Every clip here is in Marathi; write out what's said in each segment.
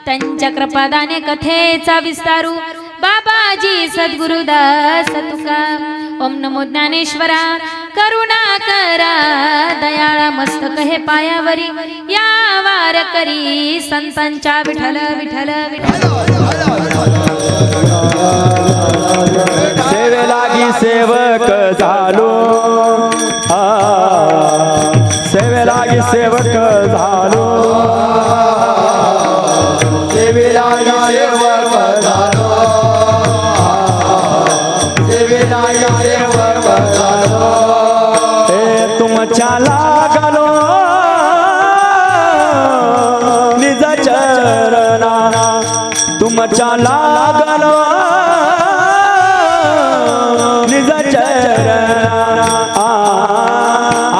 त्यांच्या कृपादाने कथेचा विस्तारू बाबाजी सद्गुरुदास तुका। ओम नमो ज्ञानेश्वरा करुणा करा दयाळा मस्तक हे पायावरी या वार करी संतांच्या विठ्ठल विठ्ठल सेवे लागी सेवक झालो सेवे लागी सेवक झालो सेवे लागी सेवक झालो सेवे लागी सेवक झालो हे तुमच्या लागलो निज चरणा तुमच्या लागलो निज चरणा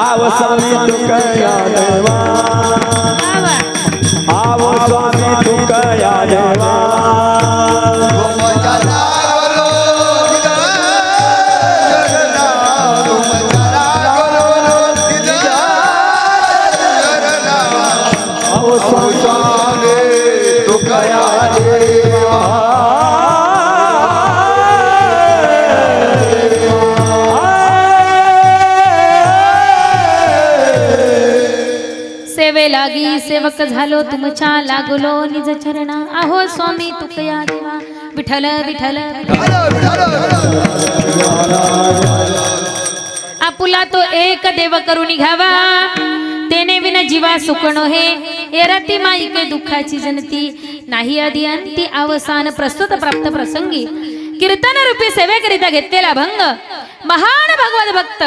आव स्वामी तुकया देवा आव स्वामी तुकया देवा सेवे लागी सेवक झालो तुमच्या लागलो निज चरणा आहो स्वामी तुकया देवा विठ्ठल विठ्ठल आपुला तो एक देव करून घ्यावा तेने विन जीवा सुकणो हे एरती माईके दुःखाची जनती नाही आदी अंती अवसान प्रस्तुत प्राप्त प्रसंगी कीर्तन रूपी सेवेकरिता घेतलेला भंग महान भगवत भक्त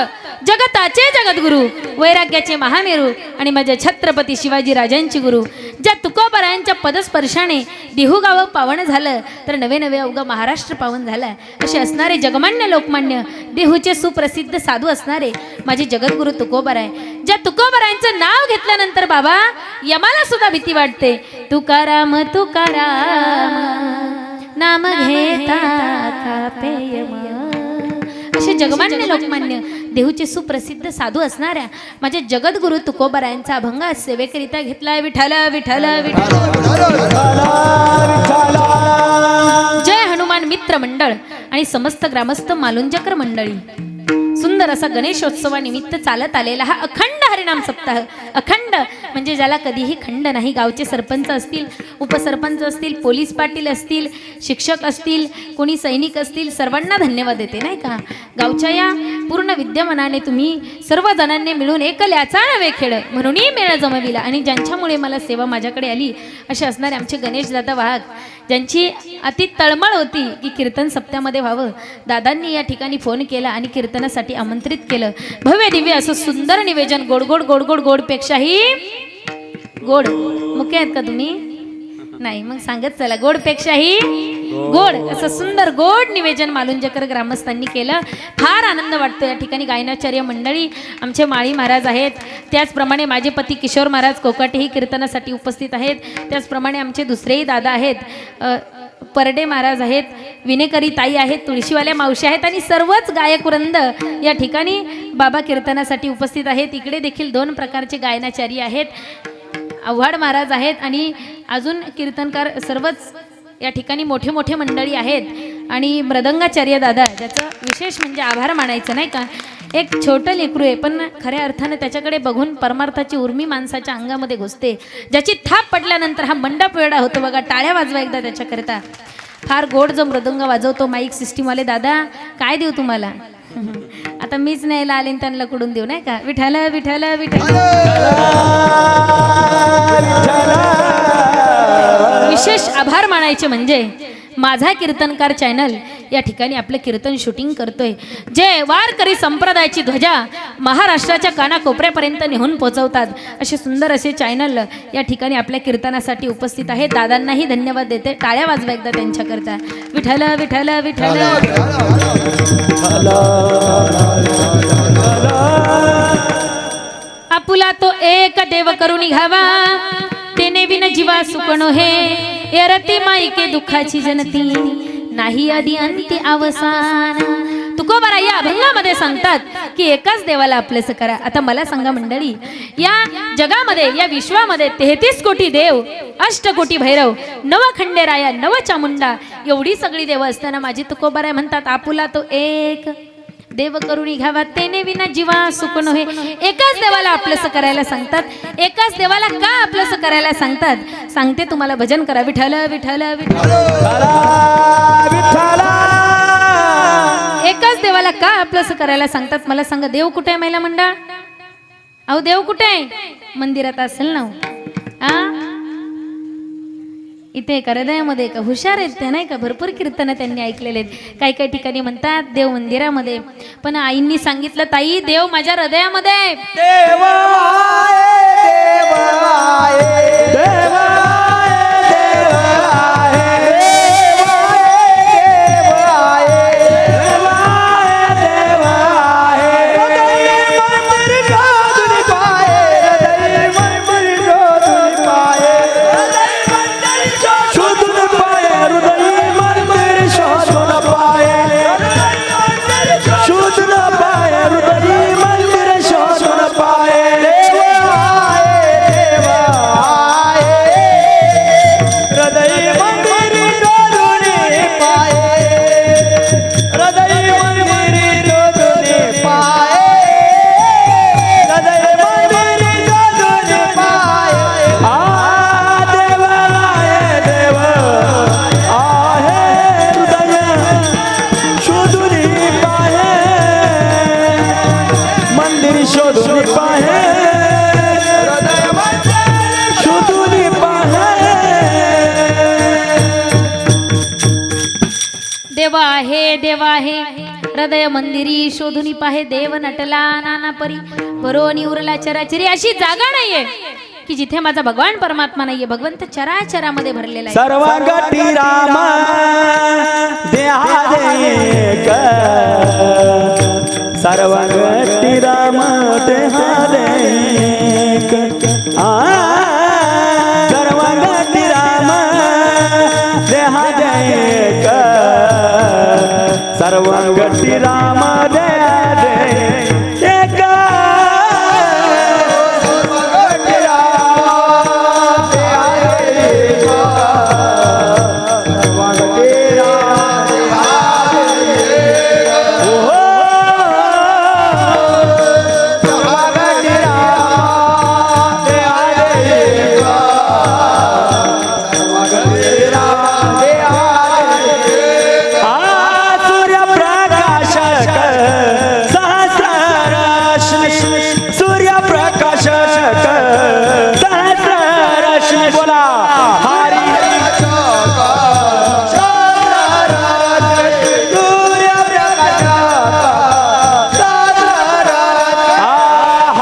जगताचे जगद्गुरु वैराग्याचे महामेरू आणि माझ्या छत्रपती शिवाजी राजांची गुरु ज्या तुकोबरायांच्या पदस्पर्शाने देहूगाव पावन झालं तर नवे नवे अवघा महाराष्ट्र पावन झाला असे असणारे जगमान्य लोकमान्य देहूचे सुप्रसिद्ध साधू असणारे माझे जगद्गुरु तुकोबराय ज्या तुकोबरायांचं नाव घेतल्यानंतर बाबा यमाला सुद्धा भीती वाटते तुकाराम तुकाराम नाम घेता कापे यम असे जगमान्य लोकमान्य देहूचे सुप्रसिद्ध साधू असणाऱ्या माझे जगद्गुरु तुकोबरायांचा अभंग सेवेकरिता घेतलाय विठ्ठल विठ्ठल जय हनुमान मित्र मंडळ आणि समस्त ग्रामस्थ मालुंजकर मंडळी सुंदर असा गणेशोत्सवानिमित्त चालत आलेला हा अखंड हरिनाम सप्ताह अखंड म्हणजे ज्याला कधीही खंड नाही गावचे सरपंच असतील उपसरपंच असतील पोलीस पाटील असतील शिक्षक असतील कोणी सैनिक असतील सर्वांना धन्यवाद देते नाही का गावच्या या पूर्ण विद्यमानाने तुम्ही सर्व जणांनी मिळून एकल्याचा नवे खेळ म्हणूनही मेळ जमविला आणि ज्यांच्यामुळे मला सेवा माझ्याकडे आली असे असणारे आमचे गणेशदादा वाघ ज्यांची अति तळमळ होती की कीर्तन सप्त्यामध्ये व्हावं दादांनी या ठिकाणी फोन केला आणि कीर्तनासाठी आमंत्रित केलं भव्य दिव्य असं सुंदर निवेदन गोड गोड गोड गोड गोड पेक्षाही गोड मुके आहेत का तुम्ही नाही मग सांगत चला गोड पेक्षाही गोड असं सुंदर गोड निवेदन मालुंजकर ग्रामस्थांनी केलं फार आनंद वाटतो या ठिकाणी गायनाचार्य मंडळी आमचे माळी महाराज आहेत त्याचप्रमाणे माझे पती किशोर महाराज कोकाटेही कीर्तनासाठी उपस्थित आहेत त्याचप्रमाणे आमचे दुसरेही दादा आहेत परडे महाराज आहेत विनेकरी ताई आहेत तुळशीवाल्या मावशी आहेत आणि सर्वच गायक वृंद या ठिकाणी बाबा कीर्तनासाठी उपस्थित आहेत इकडे देखील दोन प्रकारचे गायनाचार्य आहेत आव्हाड महाराज आहेत आणि अजून कीर्तनकार सर्वच या ठिकाणी मोठे मोठे मंडळी आहेत आणि मृदंगाचार्य दादा ज्याचं विशेष म्हणजे आभार मानायचं नाही का एक छोटं लेकरू आहे पण खऱ्या अर्थानं त्याच्याकडे बघून परमार्थाची उर्मी माणसाच्या अंगामध्ये घुसते ज्याची थाप पडल्यानंतर हा मंडप वेडा होतो बघा टाळ्या वाजवा एकदा त्याच्याकरिता फार गोड जो मृदंग वाजवतो माईक सिस्टीमवाले दादा काय देऊ तुम्हाला आता मीच न्यायला आले त्यांना कुडून देऊ नाही का विठ्ठल विठ्ठल विठ्ठल विशेष आभार मानायचे म्हणजे माझा कीर्तनकार चॅनल या ठिकाणी आपलं कीर्तन शूटिंग करतोय जे वारकरी संप्रदायाची ध्वजा महाराष्ट्राच्या कानाकोपऱ्यापर्यंत नेहून पोहोचवतात असे सुंदर असे चॅनल या ठिकाणी आपल्या कीर्तनासाठी उपस्थित आहेत दादांनाही धन्यवाद देते टाळ्या वाजवा एकदा त्यांच्याकरता विठ्ठल विठ्ठल विठ्ठल आपुला तो एक देव करून घ्यावा तेने विन जीवा सुकणो हे एरती माईके दुःखाची जनती नाही आदी अंती अवसान तुकोबाराय या अभंगामध्ये सांगतात की एकाच देवाला आपलेस करा. आता मला सांगा मंडळी, या जगामध्ये या विश्वामध्ये 33 कोटी देव, 8 कोटी भैरव, 9 खंडेराया, 9 चामुंडा, एवढी सगळी देव असताना माझी तुकोबाराय म्हणतात आपुला तो एक देव करुणी घ्यावा तेने विना जीवा सुख नव्हे. एकाच देवाला आपलंसं करायला सांगतात. एकाच देवाला का आपलंसं करायला सांगतात? सांगते तुम्हाला, भजन करा. विठ्ठल विठ्ठल विठ्ठल. एकाच देवाला का आपलंसं करायला सांगतात? मला सांगा, देव कुठे आहे महिला मंडळ? अहो देव कुठे आहे? मंदिरात असेल ना. इथे एका हृदयामध्ये का हुशार आहेत त्या, नाही का? भरपूर कीर्तनं त्यांनी ऐकलेले आहेत. काही काही ठिकाणी म्हणतात देव मंदिरामध्ये, पण आईंनी सांगितलं ताई देव माझ्या हृदयामध्ये आहे. देव आहे, देव आहे, देव आहे, देव आहे, देव आहे, देव आहे, देव आहे. हृदय मंदिर शोधून पाहे, हृदय मंदिर शोधून पाहे, हृदय मंदिर शोधून पाहे, हृदय मंदिर शोधून पाहे, शोधून पाहे, हृदय मंदिर शोधून पाहे. देव आहे, देव आहे, हृदय मंदिर शोधून पाहे, हृदय मंदिर शोधून पाहे, हृदय मंदिर शोधून पाहे. देव आहे, देव आहे, हृदय शोधून पाहे, मंदिर शोधून पाहे, हृदय शोधून पाहे. देव आहे, देव आहे, हृदय मंदिरी शोधुनी पाहे. देव नटला नाना परी, भरोनी उरला चराचरी. अशी जागा नाहीये की जिथे माझा भगवान परमात्मा नाहीये. भगवंत चराचरामध्ये भरलेला आहे. सर्व गती राम देहादेक, सर्व गती राम देहादेक. सर्व गती राम देहादेक, सर्व गती राम देहादेक.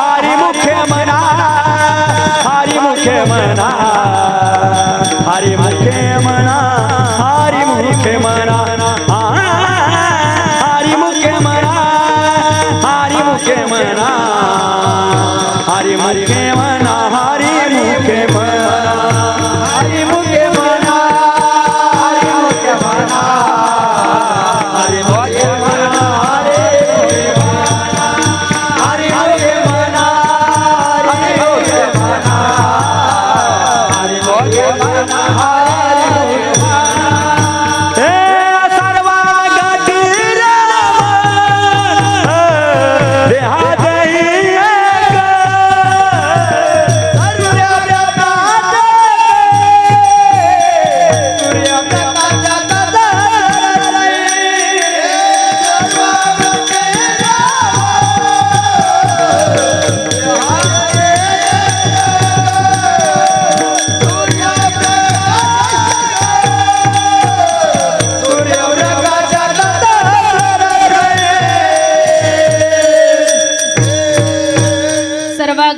हरि मुखे मना, हरि मुखे मना, हरि मुखे मना, हरि मुखे मना, हरि मुखे मना, हरि मुखे मना, हरि मुखे मना, हरि मुखे मना, हरि मुखे मना, हरि मुखे मना, हरि मुखे मना, हरि मुखे मना.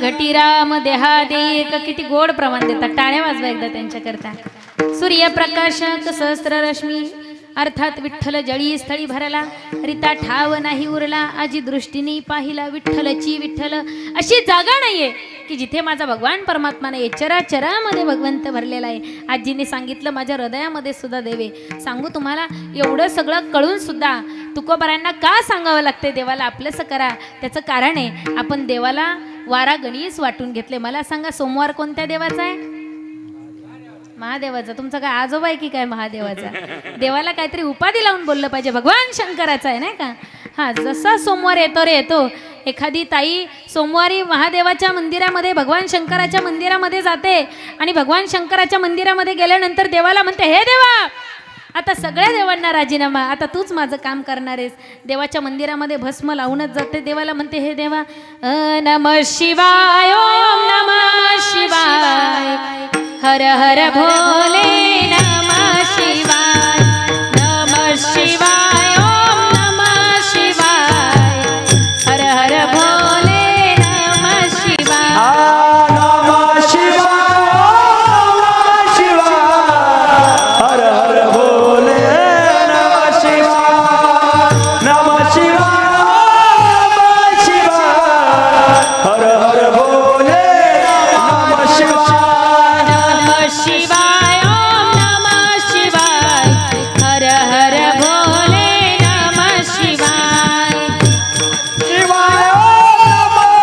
घटीराम देहादेक. किती गोड प्रमाण देतात. टाळ्या वाजवा एकदा त्यांच्याकरता. सूर्यप्रकाशक सहस्र रश्मी अर्थात विठ्ठल जळी स्थळी भरला, रिता ठाव नाही उरला, आजी दृष्टीने पाहिला विठ्ठलची विठ्ठल. अशी जागा नाहीये की जिथे माझा भगवान परमात्मा नाही, चराचरामध्ये भगवंत भरलेला आहे. आजीने सांगितलं माझ्या हृदयामध्ये सुद्धा देवे. सांगू तुम्हाला, एवढं सगळं कळून सुद्धा तुकोबारांना का सांगावं लागते देवाला आपलंसं करा? त्याचं कारण आहे, आपण देवाला वारा गणीस वाटून घेतले. मला सांगा, सोमवार कोणत्या देवाचा आहे? महादेवाचा. तुमचा काय आजोबा आहे की काय महादेवाचा? देवाला काहीतरी उपाधी लावून बोललं पाहिजे. भगवान शंकराचा आहे नाही का? हा, जसा सोमवार येतो रे येतो, एखादी ताई सोमवारी महादेवाच्या मंदिरामध्ये, भगवान शंकराच्या मंदिरामध्ये जाते आणि भगवान शंकराच्या मंदिरामध्ये गेल्यानंतर देवाला म्हणते, हे देवा, आता सगळ्या देवांना राजीनामा, आता तूच माझं काम करणार आहेस. देवाच्या मंदिरामध्ये भस्म लावूनच जाते. देवाला म्हणते, हे देवा, नमः शिवाय, ओम नमः शिवाय, हर हर भोले नमः शिवाय, नमः शिवाय, ओम नमः शिवाय, हर हर भोले नमः शिवाय. नमः शिवाय, नमः शिवाय, हर हर भोले नमः शिवाय, नमः शिवाय, नमः शिवाय, हर हर भोले नमः शिवाय. नमः शिवाय, ओम नमः शिवाय, हर हर भोले नमः शिवाय. शिवाय, नमः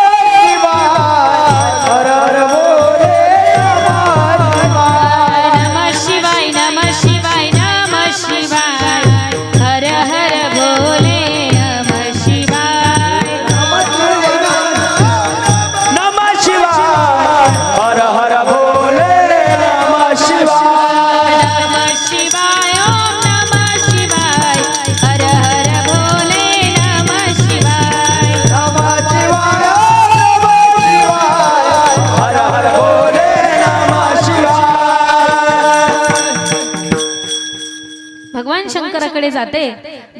शिवाय, हर हर भोले नमः शिवाय. नमः शिवाय, नमः शिवाय, नमः शिवाय, हर हर भोले नमः शिवाय. नमः शिवाय, हर हर भोले नमः शिवाय. नमः शिवाय, ओम नमः शिवाय, हर हर भोले नमः शिवाय. नमः शिवाय, नमः शिवाय, हर हर भोले नमः शिवाय. भगवान शंकराकडे जाते,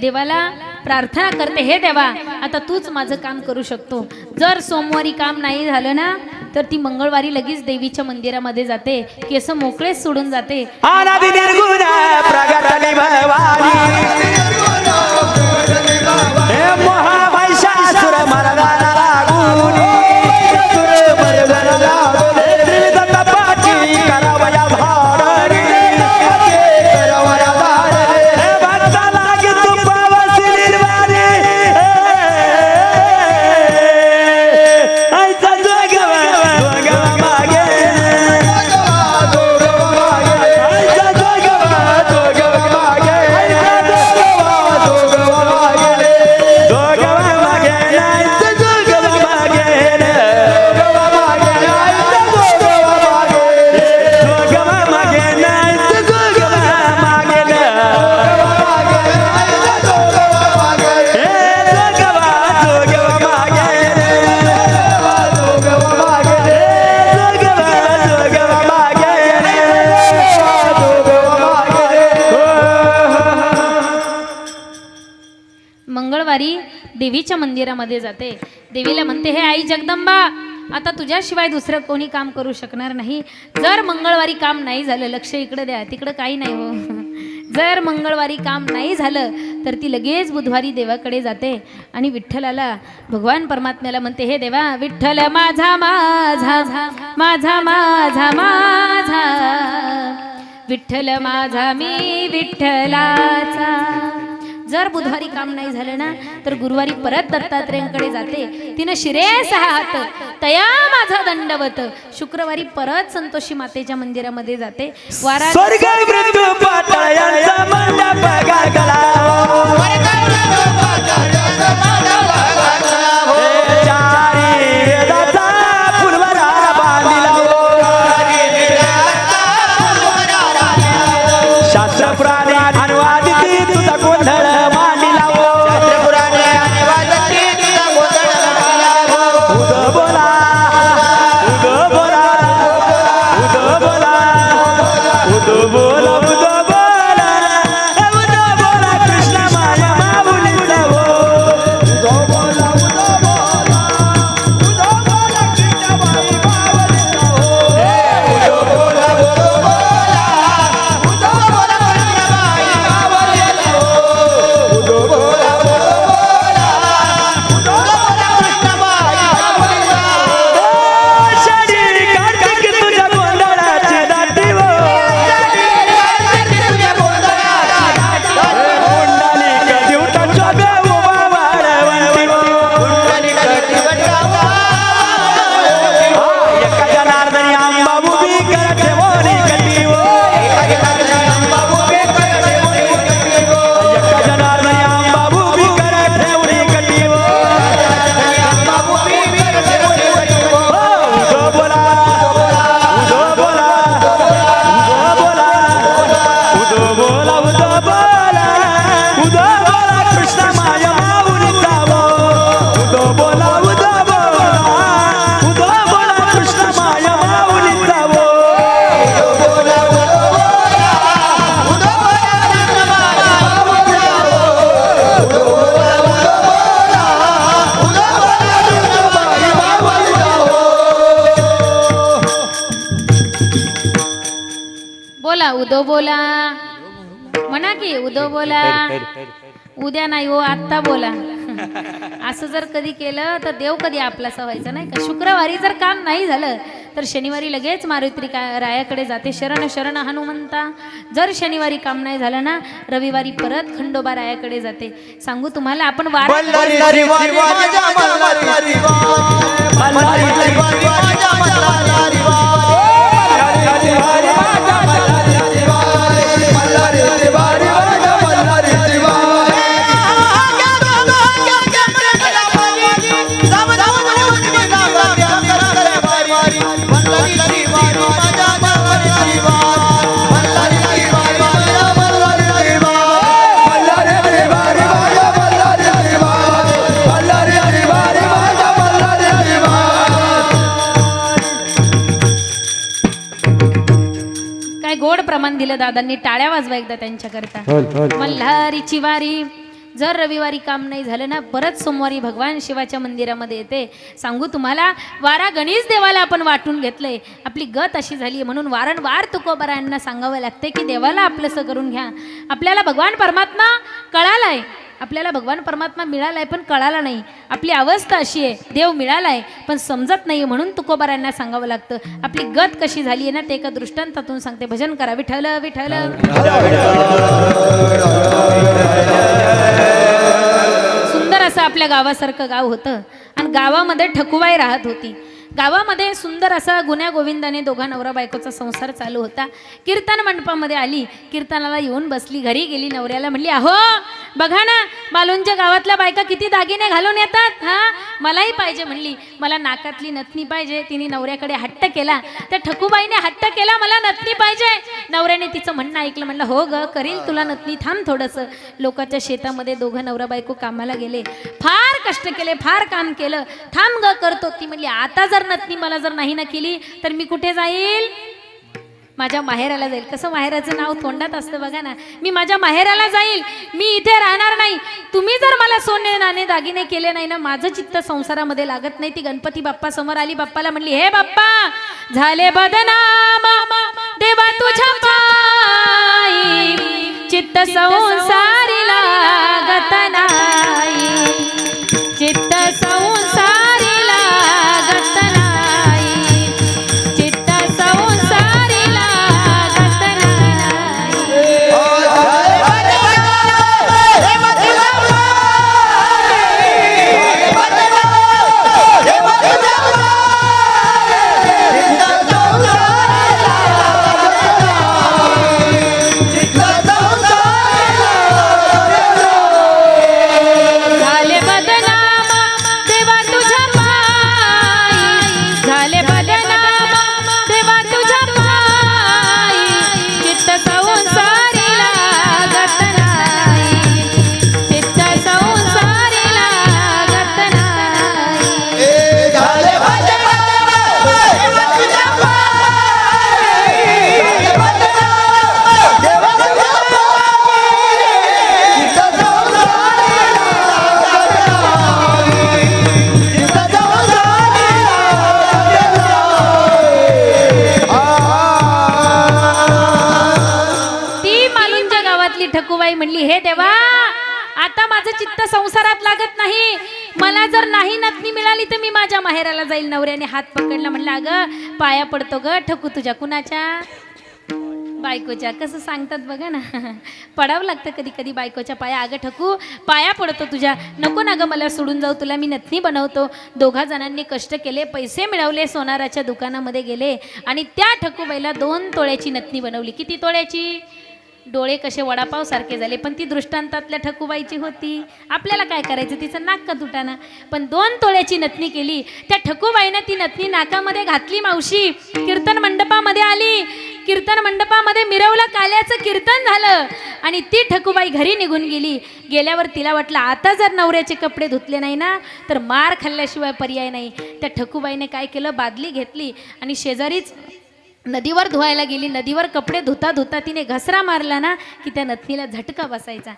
देवाला प्रार्थना करते, हे देवा, आता तूच माझं काम करू शकतो. जर सोमवारी काम नाही झालं ना, तर ती मंगळवारी लगेच देवीच्या मंदिरामध्ये जाते, केस मोकळेच सोडून जाते. अनादि निर्गुण प्रगटली भवानी, हे महामहिषासुर मर्दना लागूनी, त्रिविध तपाची करावया भाडरी, हे भक्ता लागी तुपावसी निर्वाणी, ऐसा जोगवा मागे, ऐसा जोगवा मागे, मंगळवारी देवीच्या मंदिरामध्ये जाते. देवीला म्हणते, हे आई जगदंबा, आता तुझ्याशिवाय दुसरं कोणी काम करू शकणार नाही. जर मंगळवारी काम नाही झालं, लक्ष इकडे द्या, तिकडं काही नाही हो. जर मंगळवारी काम नाही झालं तर ती लगेच बुधवारी देवाकडे जाते आणि विठ्ठलाला, भगवान परमात्म्याला म्हणते, हे देवा, विठ्ठल माझा माझा माझा माझा माझा, विठ्ठल माझा मी विठ्ठलाचा. जर बुधवारी काम नाही झालं ना, तर गुरुवारी परत दत्तात्रेयांकडे जाते. तिनं शिरे 6 हात, तया माझा दंडवत. शुक्रवारी परत संतोषी मातेच्या मंदिरामध्ये जाते. वारा स्वर्ग मृत्यू पाताळांचा मंडप गागलावो, चारी वेदाचा फुलवरा बांधिलावो, शास्त्र पुराणे अनुवादित तुझा गोंधळ मांडिलावो, उद बोला उद बोला उद बोला उद बोला उद बोला उद बोला, कृष्ण माया माऊलीचा हो, उद बोला उदो बोला म्हणा की उदो बोला उद्या नाही हो आत्ता बोला असं जर कधी केलं तर देव कधी आपलासा व्हायचा नाही का. शुक्रवारी जर काम नाही झालं तर शनिवारी लगेच मारुती रायाकडे जाते, शरण शरण हनुमंता. जर शनिवारी काम नाही झालं ना रविवारी परत खंडोबा रायाकडे जाते. सांगू तुम्हाला आपण काय गोड प्रमाण दिलं दादांनी. टाळ्या वाजवा एकदा त्यांच्याकरता. मल्हारीची वारी जर रविवारी काम नाही झालं ना परत सोमवारी भगवान शिवाच्या मंदिरामध्ये येते. सांगू तुम्हाला वारा गणेश देवाला आपण वाटून घेतलंय. आपली गत अशी झाली म्हणून वारंवार तुकोबारायांना सांगावं लागते की देवाला आपलंसं करून घ्या. आपल्याला भगवान परमात्मा कळालाय, आपल्याला भगवान परमात्मा मिळालाय पण कळाला नाही. आपली अवस्था अशी आहे, देव मिळालाय पण समजत नाही म्हणून तुकोबारायांना सांगावं लागतं. आपली गत कशी झाली आहे ना ते एका दृष्टांतातून सांगते. भजन करा विठ्ठल विठ्ठल. सुंदर असं आपल्या गावासारखं गाव होतं आणि गावामध्ये ठकुबाई राहत होती. गावामध्ये सुंदर असा गुण्या गोविंदाने दोघा नवरा बायकोचा संसार चालू होता. कीर्तन मंडपामध्ये आली, कीर्तनाला येऊन बसली. घरी गेली, नवऱ्याला म्हणली अहो बघा ना मालूंच्या गावातल्या बायका किती दागिने घालून येतात, हा मलाही पाहिजे म्हणली. मला नाकातली नथनी पाहिजे. तिने नवऱ्याकडे हट्ट केला. त्या ठकुबाईने हट्ट केला मला नथनी पाहिजे. नवऱ्याने तिचं म्हणणं ऐकलं. म्हणलं हो ग करील तुला नथनी, थांब थोडंसं. लोकांच्या शेतामध्ये दोघं नवरा बायको कामाला गेले, फार कष्ट केले, फार काम केलं. थांब ग करतो. ती म्हणली आता जर नथनी मला जर नाही ना केली तर मी कुठे जाईल, माझ्या माहेराला जाईल. कसं माहेराचं नाव तोंडात असतं बघा ना. मी माझ्या माहेराला जाईल, मी इथे राहणार नाही. तुम्ही जर मला सोने नाणे दागिने केले नाही ना माझं चित्त संसारामध्ये लागत नाही. ती गणपती बाप्पा समोर आली. बाप्पाला म्हणली हे बाप्पा झाले बदनाम देवा तुझ्या पायी, चित्त संसारी लागत नाही, चित्त संसारी लागत नाही, चित्त संसारी लागत नाही. झाले बदनाम देवा तुझ्या पायी, झाले बदनाम देवा तुझ्या पायी, चित्त संसारी लागत नाही, चित्त संसारी लागत नाही. ती मालूंच्या गावातली ठकुबाई म्हणली हे देवा आता माझं चित्त संसारात लागत नाही. मला जर नाही नथनी मिळाली तर मी माझ्या माहेराला जाईल. नवऱ्याने हात पकडला. म्हणला अगं पाया पडतो ग ठकू तुझ्या. कुणाच्या? बायकोच्या. कसं सांगतात बघा ना, पडावं लागतं कधी कधी बायकोच्या पाया. अगं ठकू पाया पडतो तुझ्या, नको ना गं मला सोडून जाऊ, तुला मी नथनी बनवतो. दोघा जणांनी कष्ट केले, पैसे मिळवले, सोनाराच्या दुकानामध्ये गेले आणि त्या ठकूबाईला 2 तोळ्याची नथनी बनवली. किती तोळ्याची? डोळे कसे वडापाव सारखे झाले. पण ती दृष्टांतातल्या ठकूबाईची होती. आपल्याला काय करायचं, तिचं नाक का तुटाना. पण 2 तोळ्याची नथनी केली. त्या ठकूबाईनं ती नथनी नाकामध्ये घातली. मावशी कीर्तन मंडपामध्ये आली. कीर्तन मंडपामध्ये मिरवलं, काल्याचं कीर्तन झालं आणि ती ठकूबाई घरी निघून गेली. गेल्यावर तिला वाटलं आता जर नवऱ्याचे कपडे धुतले नाही ना तर मार खाल्ल्याशिवाय पर्याय नाही. त्या ठकूबाईने काय केलं, बादली घेतली आणि शेजारीच नदीवर धुवायला गेली. नदीवर कपडे धुता धुता तिने घसरा मारला ना की त्या नथनीला झटका बसायचा.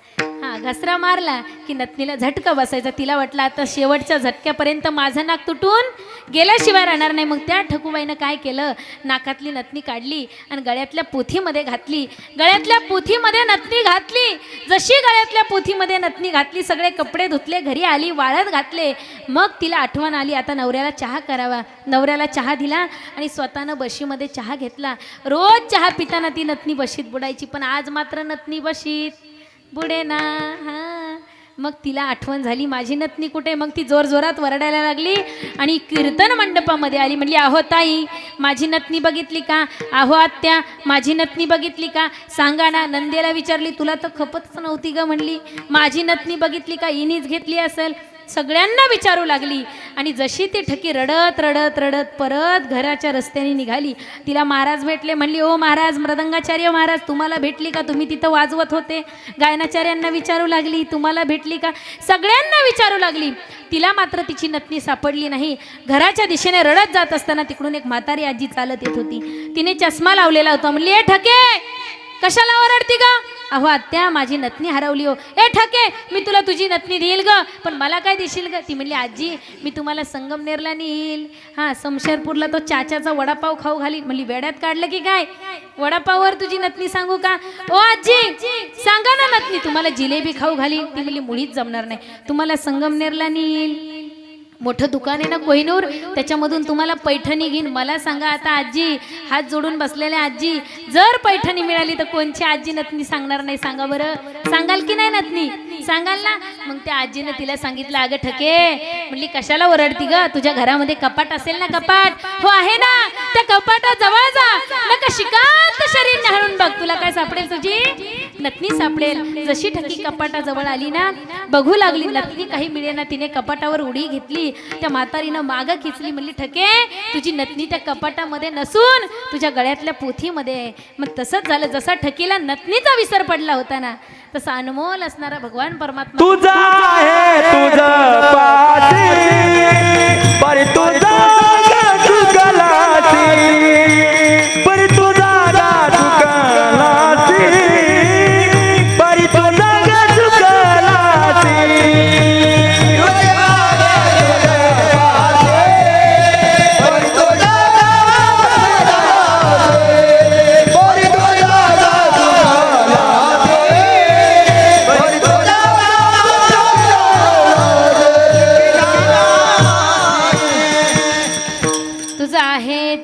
घसरा मारला की नथनीला झटका बसायचा. तिला वाटलं आता शेवटच्या झटक्यापर्यंत माझं नाक तुटून गेल्याशिवाय राहणार नाही. मग त्या ठकूबाईनं काय केलं, नाकातली नथनी काढली आणि गळ्यातल्या पोथीमध्ये घातली. गळ्यातल्या पोथीमध्ये नथनी घातली. जशी गळ्यातल्या पोथीमध्ये नथनी घातली, सगळे कपडे धुतले, घरी आली, वाळत घातले. मग तिला आठवण आली आता नवऱ्याला चहा करावा. नवऱ्याला चहा दिला आणि स्वतःनं बशीमध्ये चहा घेतला. रोज चहा पिताना ती नथनी बशीत बुडायची, पण आज मात्र नथनी बशीत बुडे ना. हां, मग तिला आठवण झाली माझी नथनी कुठे. मग ती जोरजोरात वरडायला लागली आणि कीर्तन मंडपामध्ये आली. म्हणली, अहो ताई, माझी नथनी बघितली का? अहो आत्या, माझी नथनी बघितली का? सांगा ना. नंदेला विचारली, तुला तर खपतच नव्हती ग. म्हणली, माझी नथनी बघितली का? इनीच घेतली असेल. सगळ्यांना विचारू लागली आणि जशी ती ठकी रडत रडत रडत परत घराच्या रस्त्याने निघाली. तिला महाराज भेटले. म्हणली, ओ महाराज, मृदंगाचार्य महाराज, तुम्हाला भेटली का? तुम्ही तिथं वाजवत होते. गायनाचार्यांना विचारू लागली, तुम्हाला भेटली का? सगळ्यांना विचारू लागली. तिला मात्र तिची नथनी सापडली नाही. घराच्या दिशेने रडत जात असताना तिकडून एक म्हातारी आजी चालत येत होती. तिने चष्मा लावलेला होता. म्हणली, ए ठके, कशाला ओरडती ग? अहो आत्या, माझी नथनी हरवली हो. ए ठके, मी तुला तुझी नथनी देईल ग, पण मला काय देशील ग? ती म्हणली, आजी, मी तुम्हाला संगमनेरला नेईल. हां, समशेरपूरला तो चाच्याचा वडापाव खाऊ घालील. म्हणली, वेड्यात काढलं की काय? वडापाववर तुझी नथनी सांगू का? ओ आजी, सांगा ना नथनी, तुम्हाला जिलेबी खाऊ घालील. ती म्हणली, मुळीच जमणार नाही, तुम्हाला संगमनेरला नेईल. मोठं दुकान आहे ना कोहिनूर, त्याच्यामधून तुम्हाला पैठणी घेईन. मला सांगा आता आजी, हात जोडून बसलेल्या आजी, जर पैठणी मिळाली तर कोणची आजी नथनी सांगणार नाही? सांगा बरं, सांगाल की नाही नथनी? सांगाल ना. मग त्या आजीनं तिला सांगितलं, अगं ठके, म्हणली, कशाला ओरडती ग? तुझ्या घरामध्ये कपाट असेल ना? कपाट हो आहे ना, त्या कपाटाजवळ जा, नका शिकांत शरीर न्याहाळून बघ, तुला काय सापडेल? तुझी नथनी सापडेल. जशी ठकी कपाटाजवळ आली ना, बघू लागली, नथनी काही मिळेना. तिने कपाटावर उडी घेतली. त्या म्हातारीनं मागं खिचली. म्हणली, ठके, तुझी नथनी त्या कपाटामध्ये नसून तुझ्या गळ्यातल्या पोथीमध्ये आहे. मग तसंच झालं, जसा ठकीला नथनीचा विसर पडला होता ना, तसा अनमोल असणारा भगवान परमात्मा तुझा आहे तुझं पाठी, परी तुझा चुकलासी, परी तुझा चुकलासी, परी तुझा चुकलासी.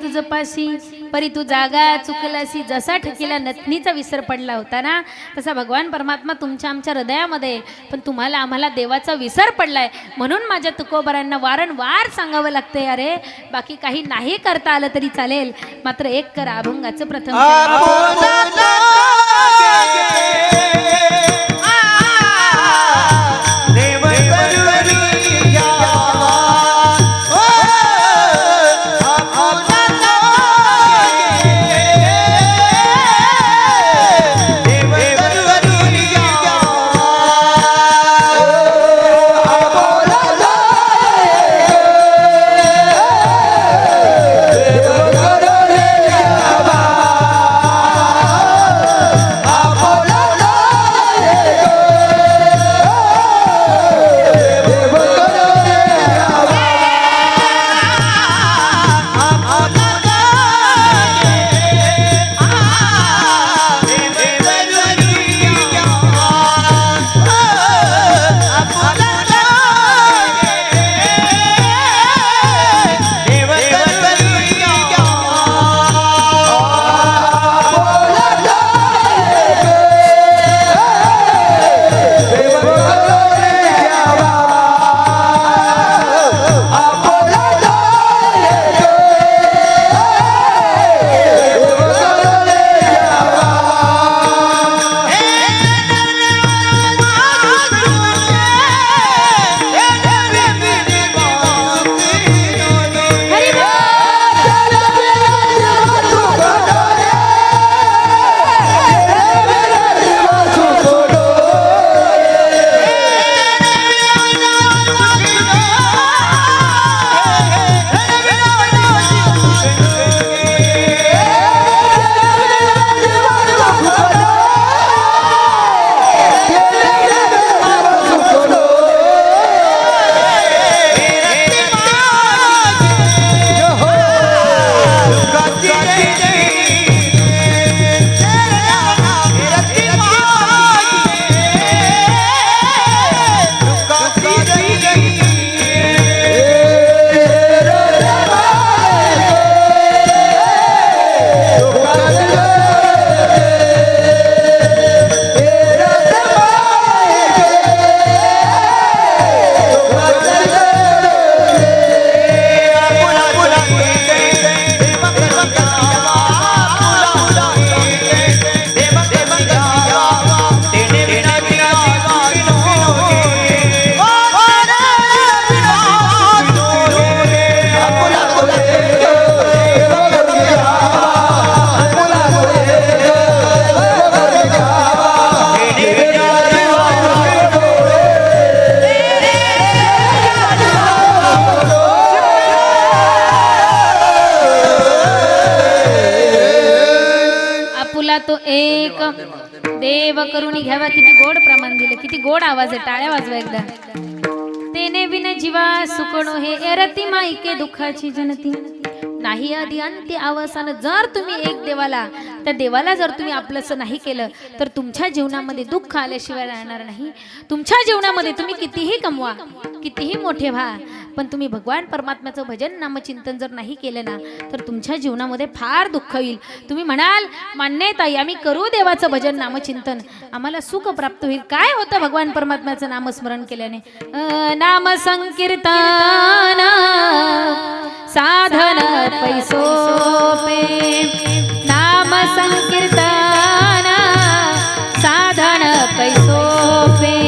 तुझं पाशी, परी तू जागा चुकलासी. जसा ठकीला नथनीचा विसर पडला होता ना, तसा भगवान परमात्मा तुमच्या आमच्या हृदयामध्ये, पण तुम्हाला आम्हाला देवाचा विसर पडलाय. म्हणून माझ्या तुकोबरांना वारंवार सांगावं लागतंय, अरे बाकी काही नाही करता आलं तरी चालेल, मात्र एक कर, अभंगाचं प्रथम तो एक देव करून घ्यावा. किती गोड प्रमाण दिलं, किती गोड आवाज आहे. टाळ्या वाजवा एकदा. तेने बिन जीवा सुकणो हे एरती माईके दुःखाची जनती. नाही आधी अंती अवसान. जर तुम्ही एक देवाला, त्या देवाला जर तुम्ही आपलंसं नाही केलं तर तुमच्या जीवनामध्ये दुःख आल्याशिवाय राहणार नाही. तुमच्या जीवनामध्ये तुम्ही कितीही कमवा, कितीही मोठे व्हा, पण तुम्ही भगवान परमात्म्याचं भजन नामचिंतन जर नाही केलं ना तर तुमच्या जीवनामध्ये फार दुःख येईल. तुम्ही म्हणाल मान्य आहे ताई, आम्ही करू देवाचं भजन नामचिंतन, आम्हाला सुख प्राप्त होईल. काय होतं भगवान परमात्म्याचं नामस्मरण केल्याने? नाम संकीर्तन साधन पैसोपे. नाम संकीर्तन साधन पैसोपे.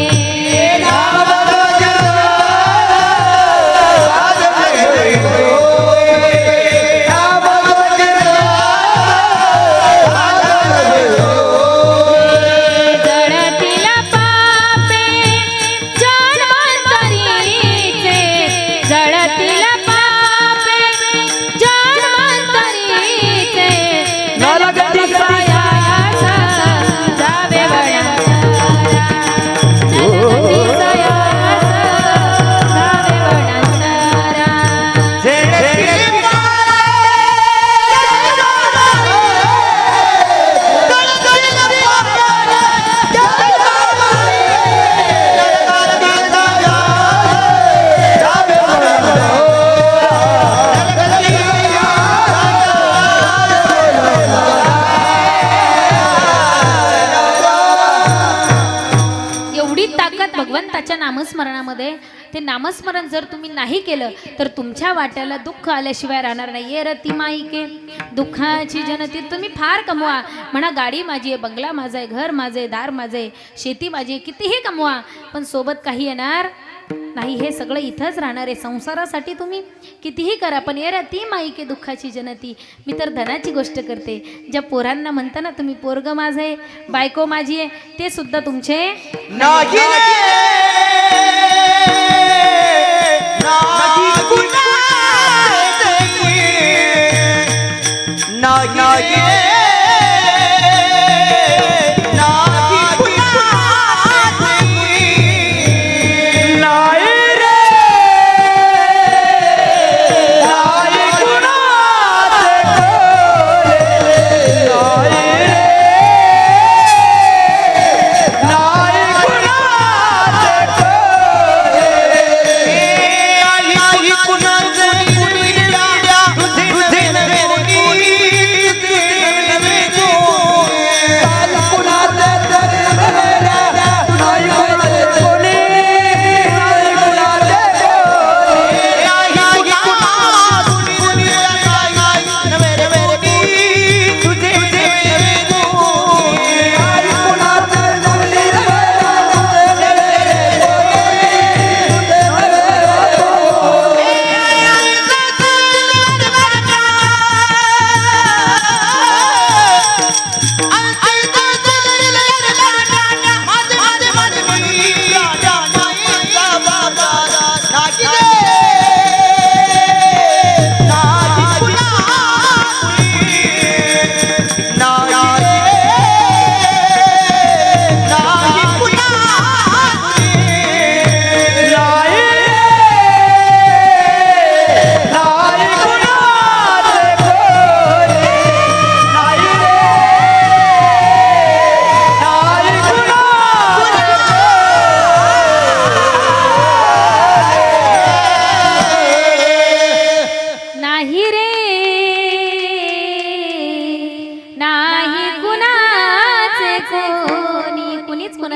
भगवंताच्या नामस्मरणामध्ये. ते नामस्मरण जर तुम्ही नाही केलं तर तुमच्या वाट्याला दुःख आल्याशिवाय राहणार नाही. ये रती माईके दुःखाची जनती. तुम्ही फार कमवा, म्हणा गाडी माझी आहे, बंगला माझा आहे, घर माझं आहे, दार माझं आहे, शेती माझी आहे, कितीही कमवा, पण सोबत काही येणार नाही. हे सगळं इथंच राहणार आहे. संसारासाठी तुम्ही कितीही करा, पण ये रती माईके दुःखाची जनती. मी तर धनाची गोष्ट करते. ज्या पोरांना म्हणता ना तुम्ही पोरग माझं आहे, बायको माझी आहे, ते सुद्धा तुमचे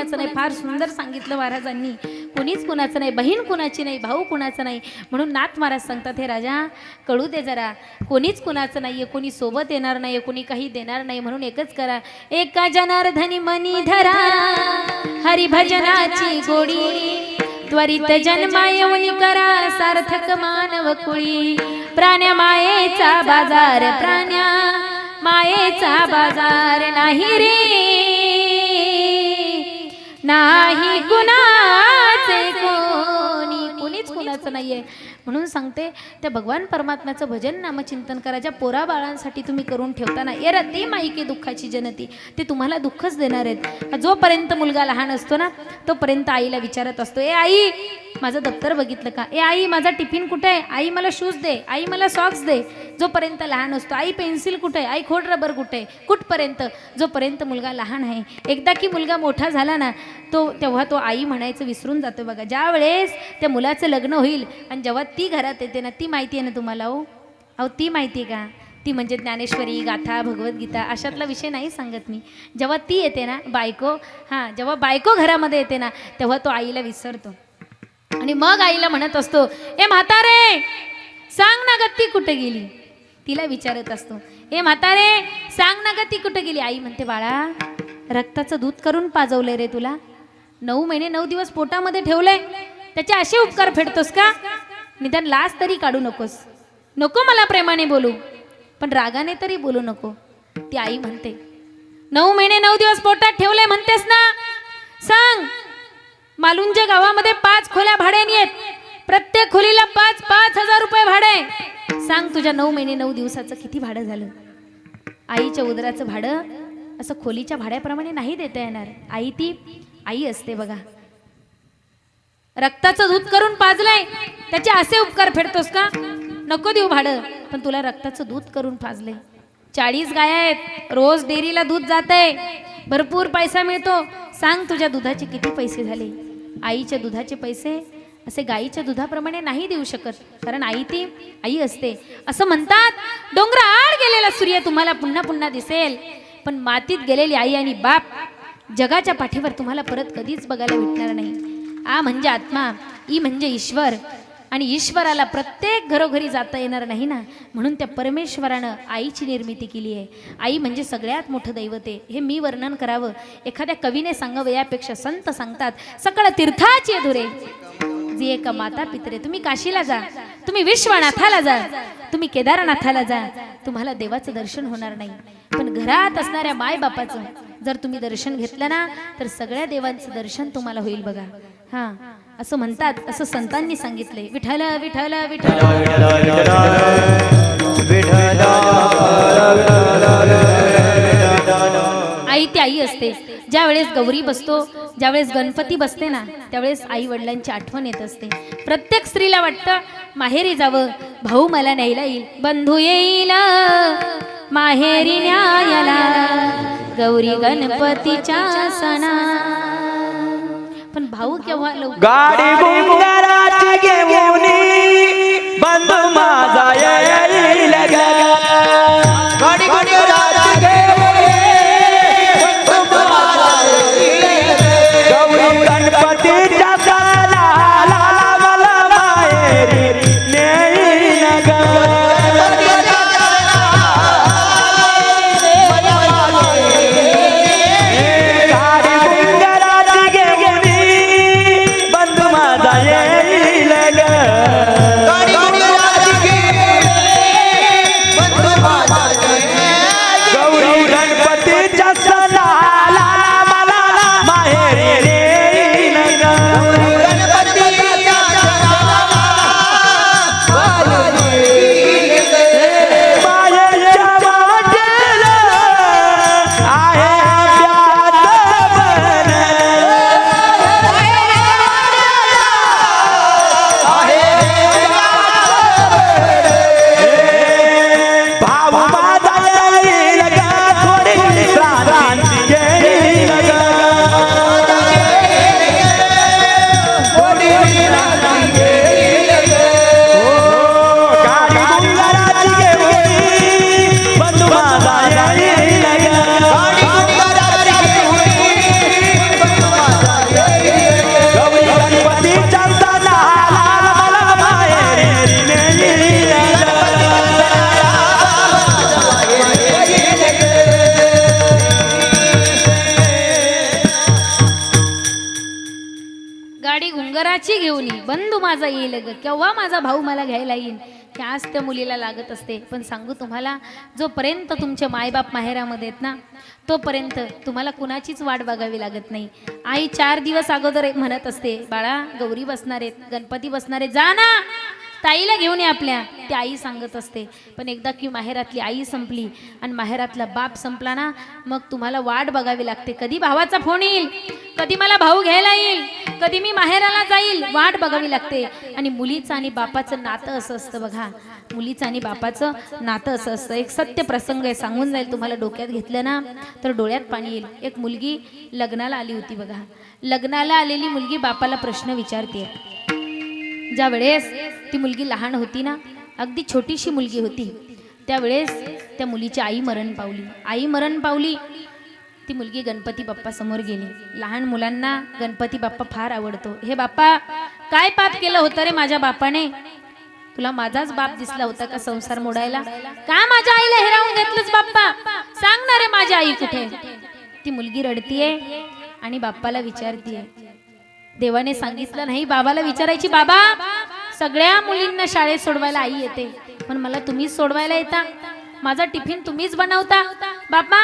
नाही. फार सुंदर सांगितलं महाराजांनी. कोणीच कुणाचं नाही, बहीण कुणाची नाही, भाऊ कुणाचं नाही. म्हणून नाथ महाराज सांगतात, हे राजा कळू दे जरा, कोणीच कुणाचं नाहीये, कोणी सोबत येणार नाहीये, कोणी काही देणार नाही. म्हणून एकच करा, एका जनार्दनी मनी धरा, हरिभजनाची गोडी, त्वरित जन्मायवनी करा, सार्थक मानव कुळी. प्राण्या मायेचा बाजार, प्राण्या मायेचा बाजार नाही रे, नाही कुणाचे कोणी, कुणीच कुणाचे कोणाचं नाहीये. म्हणून सांगते त्या भगवान परमात्म्याचं भजन नामचिंतन करा. ज्या पोरा बाळांसाठी तुम्ही करून ठेवताना ये रती माईके दुःखाची जनती, ते तुम्हाला दुःखच देणार आहेत. जोपर्यंत मुलगा लहान असतो ना तोपर्यंत आईला विचारत असतो, ए आई माझं दप्तर बघितलं का, ए आई माझा टिफिन कुठे आहे, आई मला शूज दे, आई मला सॉक्स दे. जोपर्यंत लहान असतो आई पेन्सिल कुठे आहे, आई खोड रबर कुठे आहे, कुठपर्यंत, जोपर्यंत मुलगा लहान आहे. एकदा की मुलगा मोठा झाला ना तेव्हा तो आई म्हणायचं विसरून जातो बघा. ज्या वेळेस त्या मुलाचं लग्न होईल आणि जेव्हा ती घरात येते ना, ती माहिती आहे ना तुम्हाला अहो ती माहिती आहे का, ती म्हणजे ज्ञानेश्वरी गाथा भगवद्गीता अशातला विषय नाही सांगत मी. जेव्हा ती येते ना बायको, जेव्हा बायको घरामध्ये येते ना तेव्हा तो आईला विसरतो आणि मग आईला म्हणत असतो, ए म्हातारे सांग ना ग ती कुठे गेली. तिला विचारत असतो, ए म्हातारे सांग ना ग ती कुठे गेली. आई म्हणते, बाळा रक्ताचं दूध करून पाजवलंय रे तुला, 9 महिने 9 दिवस पोटामध्ये ठेवलंय, त्याचे असे उपकार फेडतोस का, निदान लाज तरी काढू नकोस, नको मला प्रेमाने बोलू पण रागाने तरी बोलू नको. ती आई म्हणते, 9 महिने 9 दिवस पोटात ठेवलंय म्हणतेस ना, सांग मालुंज गावामध्ये 5 खोल्या भाड्याने आहेत, प्रत्येक खोलीला 5-5 हजार रुपये भाडे. सांग तुझ्या 9 महिने 9 दिवसाचं किती भाडं झालं. आईच्या उदराचं भाडं असं खोलीच्या भाड्याप्रमाणे नाही देता येणार. आई ती आई असते बघा. रक्ताचं दूध करून पाजलंय त्याचे असे उपकार फेडतोस का, नको देऊ भाडं, पण तुला रक्ताचं दूध करून पाजलंय. 40 गाया आहेत, रोज डेअरीला दूध जातंय, भरपूर पैसा मिळतो. सांग तुझ्या दुधाचे किती पैसे झाले. आईच्या दुधाचे पैसे असे गाईच्या दुधाप्रमाणे नाही देऊ शकत, कारण आई ती आई असते. असं म्हणतात डोंगराआड गेलेला सूर्य तुम्हाला पुन्हा पुन्हा दिसेल, पण मातीत गेलेली आई आणि बाप जगाच्या पाठीवर तुम्हाला परत कधीच बघायला भेटणार नाही. आ म्हणजे आत्मा, ई म्हणजे ईश्वर, आणि ईश्वराला प्रत्येक घरोघरी जाता येणार नाही ना, म्हणून त्या परमेश्वरानं आईची निर्मिती केली आहे. आई म्हणजे सगळ्यात मोठं दैवत आहे. हे मी वर्णन करावं, एखाद्या कवीने सांगावं यापेक्षा संत सांगतात, सकळ तीर्थाची धुरे जी एका माता पितरे. तुम्ही काशीला जा, तुम्ही विश्वनाथाला जा, तुम्ही केदारनाथाला जा, तुम्हाला देवाचं दर्शन होणार नाही, पण घरात असणाऱ्या माय बापाचं जर तुम्ही दर्शन घेतलं ना तर सगळ्या देवांचं दर्शन तुम्हाला होईल बघा. असं म्हणतात, असं संतांनी सांगितले. विठ्ठल विठ्ठल विठ्ठल आई ती आई असते. ज्या वेळेस गौरी बसतो, ज्यावेळेस गणपती बसते ना त्यावेळेस आई वडिलांची आठवण येत असते. प्रत्येक स्त्रीला वाटतं माहेरी जावं, भाऊ मला न्यायला येईल, बंधू येईल माहेरी न्यायला गौरी गणपतीच्या सणा. पण भाऊ केव्हा गाडी बुंगाराची घेऊन बंधू माझा येईल ग. गाडी बुंगाराची घेऊन बंधू माझा येईल ग. गौरी गणपतीच्या सणाला मला माहेरी नेईल ग. गाडी बुंगाराची काची घेऊन ये, बंधू माझा येईल ग, केव्हा माझा भाऊ मला घ्यायला येईल, त्याच त्या मुलीला लागत असते. पण सांगू तुम्हाला, जोपर्यंत तुमचे मायबाप माहेरामध्ये आहेत ना, तोपर्यंत तुम्हाला कुणाचीच वाट बघावी लागत नाही. आई 4 दिवस अगोदर म्हणत असते, बाळा गौरी बसणार आहेत, गणपती बसणार आहेत, जा ना ताईला घेऊन ये आपल्या, ती आई सांगत असते. पण एकदा की माहेरातली आई संपली आणि माहेरातला बाप संपला ना, मग तुम्हाला वाट बघावी लागते, कधी भावाचा फोन येईल, कधी मला भाऊ घ्यायला येईल, कधी मी माहेराला जाईल, वाट बघावी लागते. आणि मुलीचं आणि बापाचं नातं असं असतं बघा, मुलीचं आणि बापाचं नातं असं असतं. एक सत्य प्रसंग आहे, सांगून जाईल तुम्हाला, डोक्यात घेतलं ना तर डोळ्यात पाणी येईल. एक मुलगी लग्नाला आली होती बघा. लग्नाला आलेली मुलगी बापाला प्रश्न विचारते. ज्या वेळेस ती मुलगी लहान होती ना, अगदी छोटीशी मुलगी होती, त्यावेळेस त्या मुलीची आई मरण पावली. आई मरण पावली, ती मुलगी गणपती बाप्पा समोर गेली. लहान मुलांना गणपती बाप्पा फार आवडतो. हे बाप्पा, काय पाप केलं होतं रे माझ्या बापाने, तुला माझाच बाप दिसला होता का संसार मोडायला, का माझ्या आईला हिरावून घेतलंच बाप्पा, सांग ना रे माझी आई कुठे. ती मुलगी रडतीये आणि बाप्पाला विचारतीये. देवाने सांगितलं नाही बाबाला विचारायची, बाबा सगळ्या मुलींना शाळेत सोडवायला आई येते, पण मला तुम्हीच सोडवायला येता, माझा टिफिन तुम्हीच बनवता बाबा,